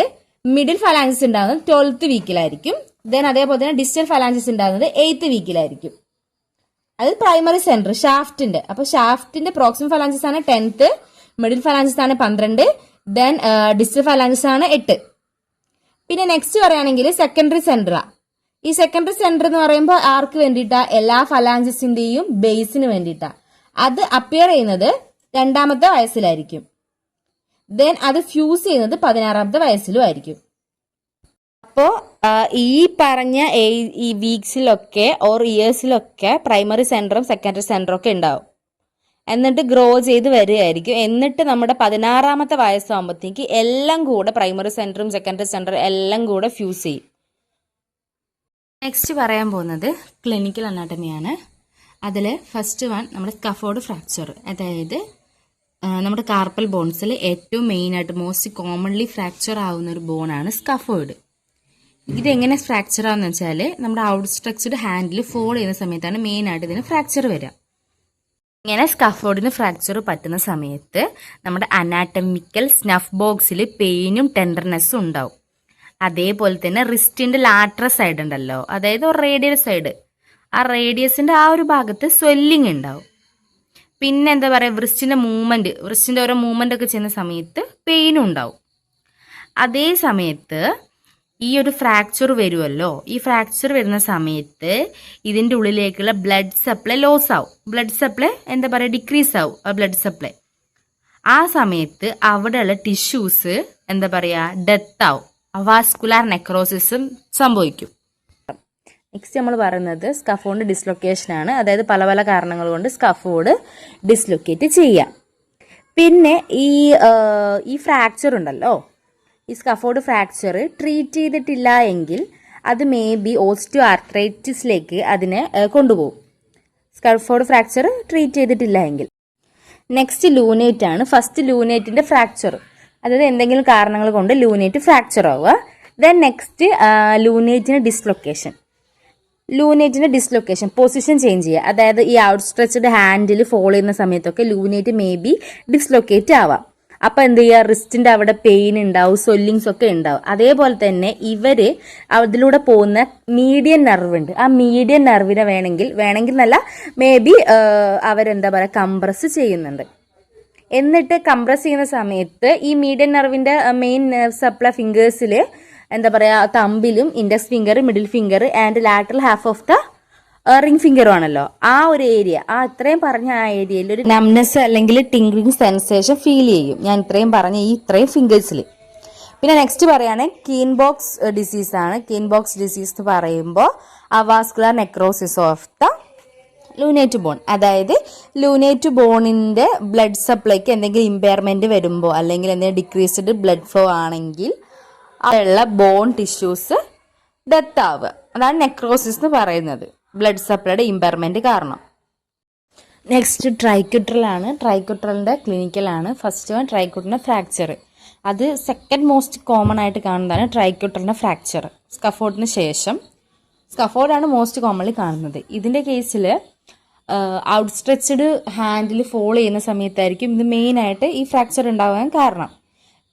മിഡിൽ ഫലാഞ്ചസ് ഉണ്ടാകുന്നത് 12th വീക്കിലായിരിക്കും. ദെൻ അതേപോലെ തന്നെ ഡിസ്റ്റൽ ഫലാഞ്ചസ് ഉണ്ടാകുന്നത് 8th വീക്കിലായിരിക്കും. അത് പ്രൈമറി സെന്റർ ഷാഫ്റ്റിന്റെ. അപ്പൊ ഷാഫ്റ്റിന്റെ പ്രോക്സിമൽ ഫലാഞ്ചസ് ആണ് 10th, മിഡിൽ ഫലാഞ്ചസ് ആണ് 12, ദെൻ ഡിസ്റ്റൽ ഫലാഞ്ചസ് ആണ് 8. പിന്നെ നെക്സ്റ്റ് പറയുകയാണെങ്കിൽ സെക്കൻഡറി സെന്ററാ. ഈ സെക്കൻഡറി സെന്റർ എന്ന് പറയുമ്പോൾ ആർക്ക് വേണ്ടിയിട്ടാ? എല്ലാ ഫലാഞ്ചസിന്റെയും ബേസിന് വേണ്ടിയിട്ടാ. അത് അപ്പിയർ ചെയ്യുന്നത് 2ാമത്തെ വയസ്സിലായിരിക്കും. ദെൻ അത് ഫ്യൂസ് ചെയ്യുന്നത് 16ാമത്തെ വയസ്സിലും ആയിരിക്കും. അപ്പോ ഈ പറഞ്ഞ ഈ വീക്സിലൊക്കെ ഓർ ഇയേഴ്സിലൊക്കെ പ്രൈമറി സെന്ററും സെക്കൻഡറി സെന്ററും ഒക്കെ ഉണ്ടാവും. എന്നിട്ട് ഗ്രോ ചെയ്ത് വരികയായിരിക്കും. എന്നിട്ട് നമ്മുടെ 16ാമത്തെ വയസ്സാകുമ്പോഴത്തേക്ക് എല്ലാം കൂടെ പ്രൈമറി സെന്ററും സെക്കൻഡറി സെന്ററും എല്ലാം കൂടെ ഫ്യൂസ് ചെയ്യും. നെക്സ്റ്റ് പറയാൻ പോകുന്നത് ക്ലിനിക്കൽ അനാട്ടമിയാണ്. അതിൽ ഫസ്റ്റ് വൺ നമ്മുടെ സ്കഫോൾഡ് ഫ്രാക്ചർ. അതായത് നമ്മുടെ കാർപ്പൽ ബോൺസിൽ ഏറ്റവും മെയിനായിട്ട് മോസ്റ്റ് കോമൺലി ഫ്രാക്ചർ ആവുന്ന ഒരു ബോണാണ് സ്കഫോൾഡ്. ഇതെങ്ങനെ ഫ്രാക്ചർ ആവുന്ന വെച്ചാൽ നമ്മുടെ ഔട്ട് സ്ട്രക്ചർഡ് ഹാൻഡിൽ ഫോൾ ചെയ്യുന്ന സമയത്താണ് മെയിനായിട്ട് ഇതിന് ഫ്രാക്ചർ വരിക. ഇങ്ങനെ സ്കഫോൾഡിന് ഫ്രാക്ചർ പറ്റുന്ന സമയത്ത് നമ്മുടെ അനാട്ടമിക്കൽ സ്നഫ് ബോക്സിൽ പെയിനും ടെൻഡർനെസ്സും ഉണ്ടാവും. അതേപോലെ തന്നെ റിസ്റ്റിന്റെ ലാറ്ററൽ സൈഡ് ഉണ്ടല്ലോ, അതായത് റേഡിയൽ സൈഡ്, ആ റേഡിയസിന്റെ ആ ഒരു ഭാഗത്ത് സ്വെല്ലിങ് ഉണ്ടാവും. പിന്നെ എന്താ പറയുക, വ്രിസ്റ്റിന്റെ ഓരോ മൂവ്മെന്റ് ഒക്കെ ചെയ്യുന്ന സമയത്ത് പെയിനും ഉണ്ടാവും. അതേ സമയത്ത് ഈ ഒരു ഫ്രാക്ചർ വരുമല്ലോ, ഈ ഫ്രാക്ചർ വരുന്ന സമയത്ത് ഇതിൻ്റെ ഉള്ളിലേക്കുള്ള ബ്ലഡ് സപ്ലൈ ലോസ് ആവും. ബ്ലഡ് സപ്ലൈ എന്താ പറയുക, ഡിക്രീസ് ആവും ബ്ലഡ് സപ്ലൈ. ആ സമയത്ത് അവിടെയുള്ള ടിഷ്യൂസ് എന്താ പറയുക, ഡെത്ത് ആവും. വാസ്കുലാർ നെക്രോസിസും സംഭവിക്കും. നെക്സ്റ്റ് നമ്മൾ പറയുന്നത് സ്കഫോൾഡ് ഡിസ്ലൊക്കേഷൻ ആണ്. അതായത് പല പല കാരണങ്ങൾ കൊണ്ട് സ്കഫോൾഡ് ഡിസ്ലൊക്കേറ്റ് ചെയ്യാം. പിന്നെ ഈ ഫ്രാക്ചർ ഉണ്ടല്ലോ, ഈ സ്കഫോൾഡ് ഫ്രാക്ചർ ട്രീറ്റ് ചെയ്തിട്ടില്ല എങ്കിൽ അത് മേ ബി ഓസ്റ്റിയോ ആർത്രൈറ്റിസിലേക്ക് അതിനെ കൊണ്ടുപോകും. സ്കഫോൾഡ് ഫ്രാക്ചർ ട്രീറ്റ് ചെയ്തിട്ടില്ല എങ്കിൽ. നെക്സ്റ്റ് ലൂനേറ്റ് ആണ്. ഫസ്റ്റ് ലൂനേറ്റിന്റെ ഫ്രാക്ചർ, അതായത് എന്തെങ്കിലും കാരണങ്ങൾ കൊണ്ട് ലൂനേറ്റ് ഫ്രാക്ചർ ആവുക. ദെൻ നെക്സ്റ്റ് ലൂനേറ്റിന് ഡിസ്ലൊക്കേഷൻ. ലൂനേറ്റിന്റെ ഡിസ്ലൊക്കേഷൻ പൊസിഷൻ ചേഞ്ച് ചെയ്യുക. അതായത് ഈ ഔട്ട് സ്ട്രെച്ച്ഡ് ഹാൻഡിൽ ഫോളോ ചെയ്യുന്ന സമയത്തൊക്കെ ലൂനേറ്റ് മേ ബി ഡിസ്ലൊക്കേറ്റ് ആവാം. അപ്പൊ എന്ത് ചെയ്യുക, റിസ്റ്റിന്റെ അവിടെ പെയിൻ ഉണ്ടാവും, സ്വെല്ലിങ്സ് ഒക്കെ ഉണ്ടാവും. അതേപോലെ തന്നെ ഇവര് അതിലൂടെ പോകുന്ന മീഡിയൻ നെർവ് ഉണ്ട്. ആ മീഡിയൻ നെർവിനെ വേണമെങ്കിൽ നല്ല മേ ബി അവരെന്താ പറയുക, കംപ്രസ് ചെയ്യുന്നുണ്ട്. എന്നിട്ട് കംപ്രസ് ചെയ്യുന്ന സമയത്ത് ഈ മീഡിയൻ നെർവിന്റെ മെയിൻ നെർവ് സപ്ലൈ ഫിംഗേഴ്സിൽ എന്താ പറയുക, തമ്പിലും index finger, middle finger and lateral half of the ring ഫിംഗറും ആണല്ലോ. ആ ഒരു ഏരിയ, ആ ഇത്രയും പറഞ്ഞ ആ ഏരിയയിൽ ഒരു നംനെസ് അല്ലെങ്കിൽ ടിംഗ്ലിംഗ് സെൻസേഷൻ ഫീൽ ചെയ്യും. ഞാൻ ഇത്രയും പറഞ്ഞ ഇത്രയും ഫിംഗേഴ്സിൽ. പിന്നെ നെക്സ്റ്റ് പറയുകയാണെങ്കിൽ കീൻബോക്സ് ഡിസീസ് ആണ്. കീൻബോക്സ് ഡിസീസ് എന്ന് പറയുമ്പോൾ അവാസ്കുലർ നെക്രോസിസ് ഓഫ് ദ ലൂനേറ്റ് ബോൺ. അതായത് ലൂനേറ്റ് ബോണിന്റെ ബ്ലഡ് സപ്ലൈക്ക് എന്തെങ്കിലും ഇമ്പയർമെന്റ് വരുമ്പോൾ അല്ലെങ്കിൽ എന്തെങ്കിലും ഡിക്രീസ്ഡ് ബ്ലഡ് ഫ്ലോ ആണെങ്കിൽ ഉള്ള ബോൺ ടിഷ്യൂസ് ഡെത്ത് ആവുക. അതാണ് നെക്രോസിസ് എന്ന് പറയുന്നത്, ബ്ലഡ് സപ്ലൈയുടെ ഇമ്പയർമെന്റ് കാരണം. നെക്സ്റ്റ് ട്രൈക്യുട്രൽ ആണ്. ട്രൈക്യുട്രലിന്റെ ക്ലിനിക്കലാണ്. ഫസ്റ്റ് വൺ ട്രൈക്യുട്രലിന്റെ ഫ്രാക്ചർ. അത് സെക്കൻഡ് മോസ്റ്റ് കോമൺ ആയിട്ട് കാണുന്നതാണ് ട്രൈക്യുട്രലിന്റെ ഫ്രാക്ചർ. സ്കഫോൾഡിന് ശേഷം സ്കഫോൾഡാണ് മോസ്റ്റ് കോമൺലി കാണുന്നത്. ഇതിന്റെ കേസിൽ ഔട്ട് സ്ട്രെച്ച്ഡ് ഹാൻഡിൽ ഫോളോ ചെയ്യുന്ന സമയത്തായിരിക്കും ഇത് മെയിനായിട്ട് ഈ ഫ്രാക്ചർ ഉണ്ടാകാൻ കാരണം.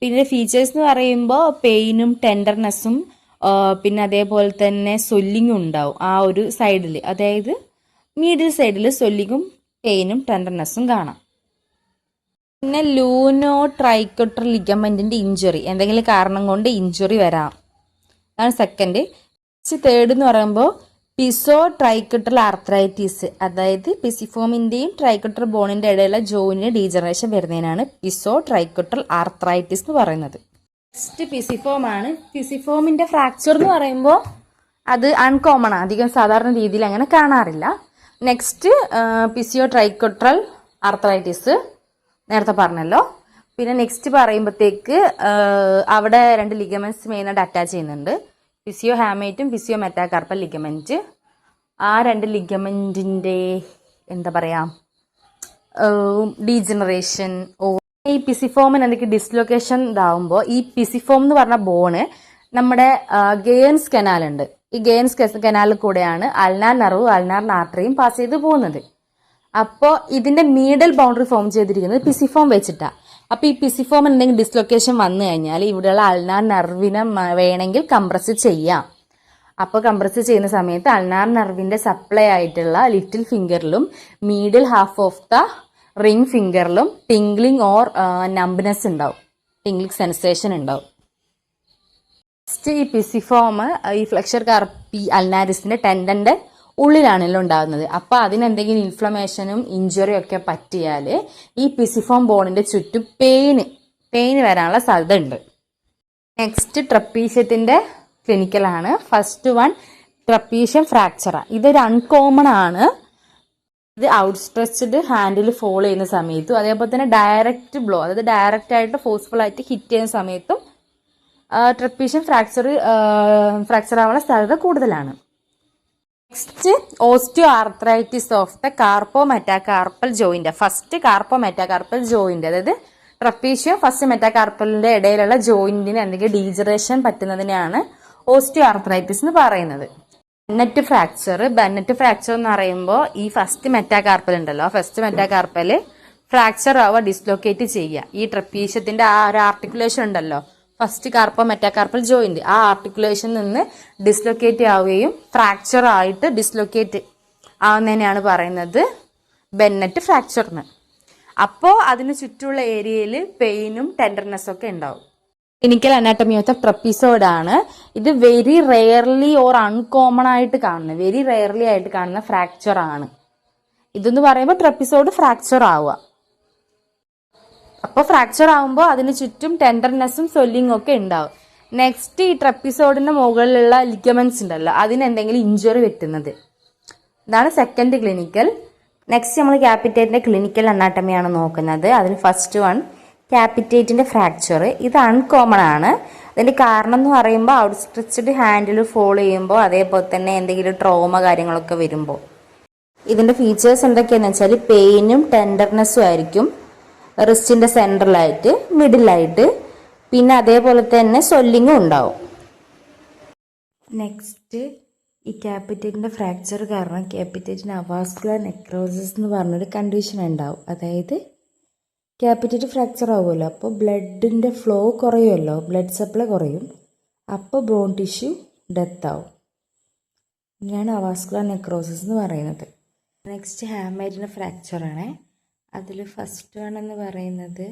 പിന്നെ ഫീച്ചേഴ്സ് എന്ന് പറയുമ്പോൾ പെയിനും ടെൻഡർനെസ്സും പിന്നെ അതേപോലെ തന്നെ സ്വെല്ലിങ്ങും ഉണ്ടാവും ആ ഒരു സൈഡിൽ. അതായത് മീഡിൽ സൈഡിൽ സ്വെല്ലിങ്ങും പെയിനും ടെൻഡർനെസ്സും കാണാം. പിന്നെ ലൂനോ ട്രൈക്യുട്രൽ ലിഗമെന്റിന്റെ ഇഞ്ചുറി, എന്തെങ്കിലും കാരണം കൊണ്ട് ഇഞ്ചുറി വരാം. അതാണ് സെക്കൻഡ്. തേർഡ് എന്ന് പറയുമ്പോൾ പിസോ ട്രൈക്യുട്രൽ ആർത്രൈറ്റിസ്. അതായത് പിസിഫോമിന്റെയും ട്രൈക്യുട്രൽ ബോണിന്റെ ഇടയിലുള്ള ജോയിന്റിന് ഡീജനറേഷൻ വരുന്നതിനാണ് പിസോ ട്രൈക്യുട്രൽ ആർത്രൈറ്റിസ് എന്ന് പറയുന്നത്. നെക്സ്റ്റ് പിസിഫോം ആണ്. പിസിഫോമിന്റെ ഫ്രാക്ചർ എന്ന് പറയുമ്പോൾ അത് അൺകോമൺ ആണ്, അധികം സാധാരണ രീതിയിൽ അങ്ങനെ കാണാറില്ല. നെക്സ്റ്റ് പിസിയോ ട്രൈക്യുട്രൽ ആർത്രൈറ്റിസ് നേരത്തെ പറഞ്ഞല്ലോ. പിന്നെ നെക്സ്റ്റ് പറയുമ്പോഴത്തേക്ക് അവിടെ രണ്ട് ലിഗമെന്റ്സ് മെയിനായിട്ട് അറ്റാച്ച് ചെയ്യുന്നുണ്ട്, പിസിയോ ഹാമേറ്റും പിസിയോ മെറ്റാകാർപ്പൽ ലിഗമെന്റ്. ആ രണ്ട് ലിഗമെന്റിന്റെ എന്താ പറയാ ഡീജനറേഷൻ. ഈ പിസിഫോമിന് എന്തൊക്കെ ഡിസ്ലൊക്കേഷൻ ഇതാവുമ്പോൾ ഈ പിസിഫോം എന്ന് പറഞ്ഞ ബോണ് നമ്മുടെ ഗെയൻസ് കനാൽ ഉണ്ട്. ഈ ഗെയൻസ് കനാലിൽ കൂടെയാണ് അൾനാർ നെർവും അൾനാർ ആർട്ടറിയും പാസ് ചെയ്ത് പോകുന്നത്. അപ്പോൾ ഇതിന്റെ മീഡൽ ബൗണ്ടറി ഫോം ചെയ്തിരിക്കുന്നത് പിസിഫോം വെച്ചിട്ടാണ്. അപ്പൊ ഈ പിസിഫോമിന് എന്തെങ്കിലും ഡിസ്ലൊക്കേഷൻ വന്നു കഴിഞ്ഞാൽ ഇവിടെയുള്ള അൾനാർ നെർവിനെ വേണമെങ്കിൽ കംപ്രസ് ചെയ്യാം. അപ്പോൾ കംപ്രസ് ചെയ്യുന്ന സമയത്ത് അൾനാർ നെർവിന്റെ സപ്ലൈ ആയിട്ടുള്ള ലിറ്റിൽ ഫിംഗറിലും medial half of the ring ഫിംഗറിലും ടിംഗ്ലിംഗ് ഓർ നംബ്നെസ് ഉണ്ടാവും, ടിംഗ്ലിംഗ് സെൻസേഷൻ ഉണ്ടാവും. നെക്സ്റ്റ് ഈ പിസിഫോം ഈ ഫ്ലെക്സർ കാർപ്പി അൾനാരിസിന്റെ ടെൻഡന്റെ ഉള്ളിലാണല്ലോ ഉണ്ടാകുന്നത്. അപ്പോൾ അതിനെന്തെങ്കിലും ഇൻഫ്ലമേഷനും ഇഞ്ചുറിയും ഒക്കെ പറ്റിയാൽ ഈ പിസിഫോം ബോണിന്റെ ചുറ്റും പെയിന് വരാനുള്ള സാധ്യത ഉണ്ട്. നെക്സ്റ്റ് ട്രപ്പീഷ്യത്തിന്റെ ക്ലിനിക്കലാണ്. ഫസ്റ്റ് വൺ ട്രപ്പീഷ്യം ഫ്രാക്ചറാണ്. ഇതൊരു അൺകോമൺ ആണ്. ഇത് ഔട്ട് സ്ട്രെച്ച്ഡ് ഹാൻഡിൽ ഫോളോ ചെയ്യുന്ന സമയത്തും അതേപോലെ തന്നെ ഡയറക്റ്റ് ബ്ലോ, അതായത് ഡയറക്റ്റ് ആയിട്ട് ഫോഴ്സ്ഫുൾ ആയിട്ട് ഹിറ്റ് ചെയ്യുന്ന സമയത്തും ട്രപ്പീഷ്യം ഫ്രാക്ചർ ആവാനുള്ള സാധ്യത കൂടുതലാണ്. Next osteo arthritis of the carpo metacarpal joint. First carpo metacarpal joint, അതായത് ട്രപ്പീഷ്യം ഫസ്റ്റ് മെറ്റാകാർപ്പലിന്റെ ഇടയിലുള്ള ജോയിന്റിന് എന്തെങ്കിലും ഡീജനറേഷൻ പറ്റുന്നതിനെയാണ് ഓസ്റ്റിയോ ആർത്രൈറ്റിസ് എന്ന് പറയുന്നത്. ബെന്നറ്റ് ഫ്രാക്ചർ എന്ന് പറയുമ്പോൾ ഈ ഫസ്റ്റ് മെറ്റാകാർപ്പൽ ഉണ്ടല്ലോ, ആ ഫസ്റ്റ് മെറ്റാകാർപ്പൽ ഫ്രാക്ചർ ആവുക, ഡിസ്ലൊക്കേറ്റ് ചെയ്യുക. ഈ ട്രപ്പീഷ്യത്തിന്റെ ആ ഒരു ആർട്ടിക്കുലേഷൻ ഉണ്ടല്ലോ, ഫസ്റ്റ് കാർപ്പോ മെറ്റാകാർപ്പൽ ജോയിന്റ്, ആ ആർട്ടിക്കുലേഷനിൽ നിന്ന് ഡിസ്ലൊക്കേറ്റ് ആവുകയും ഫ്രാക്ചർ ആയിട്ട് ഡിസ്ലൊക്കേറ്റ് ആവുന്നതിനെയാണ് പറയുന്നത് ബെന്നറ്റ് ഫ്രാക്ചറിന്. അപ്പോൾ അതിന് ചുറ്റുമുള്ള ഏരിയയിൽ പെയിനും ടെൻഡർനെസ്സും ഒക്കെ ഉണ്ടാവും. Clinical anatomy of the trapezoid ആണ്. ഇത് വെരി റെയർലി ഓർ അൺകോമൺ ആയിട്ട് കാണുന്ന, വെരി റെയർലി ആയിട്ട് കാണുന്ന ഫ്രാക്ചർ ആണ്. ഇതെന്ന് പറയുമ്പോൾ ട്രപ്പിസോഡ് ഫ്രാക്ചർ ആവുക. അപ്പോൾ ഫ്രാക്ചർ ആവുമ്പോൾ അതിന് ചുറ്റും ടെൻഡർനെസ്സും സ്വെല്ലിങ്ങും ഒക്കെ ഉണ്ടാവും. നെക്സ്റ്റ്, ഈ ട്രപ്പിസോഡിന്റെ മുകളിലുള്ള ലിഗമെന്റ്സ് ഉണ്ടല്ലോ, അതിന് എന്തെങ്കിലും ഇഞ്ചുറി പറ്റുന്നത്. ഇതാണ് സെക്കൻഡ് ക്ലിനിക്കൽ. നെക്സ്റ്റ് നമ്മൾ ക്യാപിറ്റേറ്റിന്റെ ക്ലിനിക്കൽ അനാട്ടമിയാണ് നോക്കുന്നത്. അതിൽ ഫസ്റ്റ് വൺ ക്യാപിറ്റേറ്റിന്റെ ഫ്രാക്ചർ. ഇത് അൺകോമൺ ആണ്. അതിന്റെ കാരണം എന്ന് പറയുമ്പോൾ ഔട്ട്സ്ട്രെച്ച്ഡ് ഹാൻഡിൽ ഫോൾ ചെയ്യുമ്പോൾ, അതേപോലെ തന്നെ എന്തെങ്കിലും ട്രോമ കാര്യങ്ങളൊക്കെ വരുമ്പോൾ. ഇതിന്റെ ഫീച്ചേഴ്സ് എന്തൊക്കെയാന്ന് വെച്ചാൽ പെയിനും ടെൻഡർനെസ്സും ആയിരിക്കും റിസ്റ്റിന്റെ സെൻട്രലായിട്ട്, മിഡിലായിട്ട്, പിന്നെ അതേപോലെ തന്നെ സ്വെല്ലിങ്ങും ഉണ്ടാവും. നെക്സ്റ്റ്, ഈ ക്യാപിറ്റേറ്റിന്റെ ഫ്രാക്ചർ കാരണം ക്യാപിറ്റേറ്റിന് അവാസ്കുലർ നെക്രോസിസ് എന്ന് പറഞ്ഞൊരു കണ്ടീഷൻ ഉണ്ടാവും. അതായത് ക്യാപിറ്റേറ്റ് ഫ്രാക്ചർ ആവുമല്ലോ, അപ്പോൾ ബ്ലഡിന്റെ ഫ്ലോ കുറയുമല്ലോ, ബ്ലഡ് സപ്ലൈ കുറയും, അപ്പോൾ ബോൺ ടിഷ്യൂ ഡെത്ത് ആവും. ഇങ്ങനെയാണ് അവാസ്കുലർ നെക്രോസിസ് എന്ന് പറയുന്നത്. നെക്സ്റ്റ് ഹാമേറ്റിന്റെ ഫ്രാക്ചറാണ്. അതിൽ ഫസ്റ്റ് വൺ എന്ന് പറയുന്നത്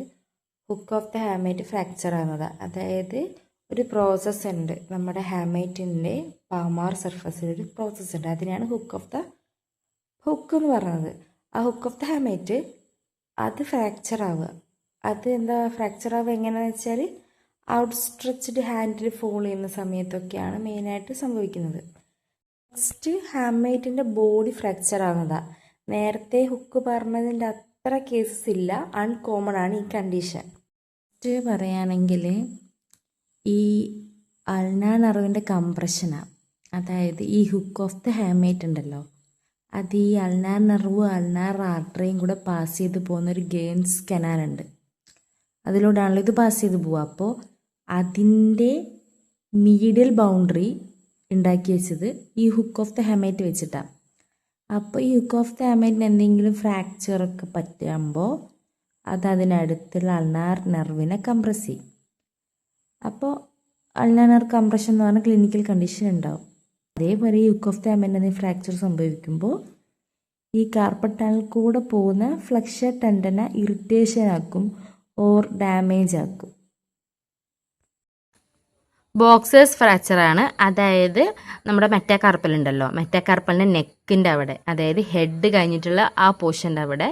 ഹുക്ക് ഓഫ് ദ ഹാമേറ്റ് ഫ്രാക്ചർ ആകുന്നത്. അതായത് ഒരു പ്രോസസ്സ് ഉണ്ട് നമ്മുടെ ഹാമേറ്റിൻ്റെ പാമാർ സർഫസിൽ, ഒരു പ്രോസസ്സ് ഉണ്ട്, അതിനെയാണ് ഹുക്ക് എന്ന് പറയുന്നത്. ആ ഹുക്ക് ഓഫ് ദ ഹാമേറ്റ് അത് ഫ്രാക്ചർ ആവുക. അത് എന്താ ഫ്രാക്ചർ ആവുക എങ്ങനെയാണെന്ന് വെച്ചാൽ ഔട്ട്സ്ട്രെച്ച്ഡ് ഹാൻഡിൽ ഫോൾ ചെയ്യുന്ന സമയത്തൊക്കെയാണ് മെയിനായിട്ട് സംഭവിക്കുന്നത്. നെക്സ്റ്റ്, ഹാമേറ്റിൻ്റെ ബോഡി ഫ്രാക്ചർ ആവുന്നതാണ്. നേരത്തെ ഹുക്ക് പറഞ്ഞതിൻ്റെ അത്ര കേസസ് ഇല്ല, അൺകോമൺ ആണ് ഈ കണ്ടീഷൻ. നെക്സ്റ്റ് പറയുകയാണെങ്കിൽ ഈ അൾനാർ നെർവിൻ്റെ കംപ്രഷനാണ്. അതായത് ഈ ഹുക്ക് ഓഫ് ദ ഹാമേറ്റ് ഉണ്ടല്ലോ, അത് ഈ അൾനാർ നെർവും അൾനാർ ആർട്ടറിയും കൂടെ പാസ് ചെയ്ത് പോകുന്ന ഒരു ഗെയിൻസ് കനാലുണ്ട്, അതിലൂടെയാണല്ലോ ഇത് പാസ് ചെയ്ത് പോവുക. അപ്പോൾ അതിൻ്റെ മീഡിയൽ ബൗണ്ടറി ഉണ്ടാക്കി വെച്ചത് ഈ ഹുക്ക് ഓഫ് ദ ഹാമേറ്റ് വെച്ചിട്ടാണ്. അപ്പോൾ ഈ ഹുക്ക് ഓഫ് ദ ഹാമേറ്റിന് എന്തെങ്കിലും ഫ്രാക്ചറൊക്കെ പറ്റുമ്പോൾ അത് അതിനടുത്തുള്ള അൾനാർ നെർവിനെ കംപ്രസ് ചെയ്യും. അപ്പോൾ അൾനാർ നെർവ് കംപ്രഷൻ എന്ന് പറഞ്ഞാൽ ക്ലിനിക്കൽ കണ്ടീഷൻ ഉണ്ടാവും. അതേപോലെ ഈ ഹുക്ക് ഓഫ് ദ ഹാമേറ്റിന് ഫ്രാക്ചർ സംഭവിക്കുമ്പോൾ ഈ കാർപ്പൽ ടണൽ കൂടെ പോകുന്ന ഫ്ലെക്സർ ടെൻഡനെ ഇറിറ്റേഷൻ ആക്കും ഓർ ഡാമേജ് ആക്കും. ബോക്സേഴ്സ് ഫ്രാക്ചർ ആണ്. അതായത് നമ്മുടെ മെറ്റാകാർപ്പൽ ഉണ്ടല്ലോ, മെറ്റാകാർപ്പലിൻ്റെ നെക്കിൻ്റെ അവിടെ, അതായത് ഹെഡ് കഴിഞ്ഞിട്ടുള്ള ആ പോർഷൻ്റെ അവിടെ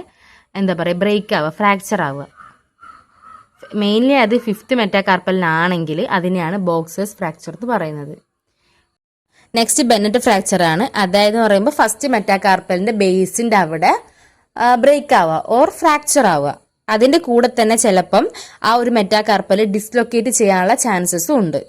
എന്താ പറയുക ബ്രേക്ക് ആവുക, ഫ്രാക്ചർ ആവുക. മെയിൻലി അത് 5th മെറ്റാകാർപ്പലിനാണെങ്കിൽ അതിനെയാണ് ബോക്സേഴ്സ് ഫ്രാക്ചർ എന്ന് പറയുന്നത്. നെക്സ്റ്റ് ബെന്നറ്റ് ഫ്രാക്ചർ ആണ്. അതായത് പറയുമ്പോൾ ഫസ്റ്റ് മെറ്റാകാർപ്പലിൻ്റെ ബേസിൻ്റെ അവിടെ ബ്രേക്ക് ആവുക ഓർ ഫ്രാക്ചർ ആവുക. അതിൻ്റെ കൂടെ തന്നെ ചിലപ്പം ആ ഒരു മെറ്റാകാർപ്പൽ ഡിസ്ലൊക്കേറ്റ് ചെയ്യാനുള്ള ചാൻസസും ഉണ്ട്.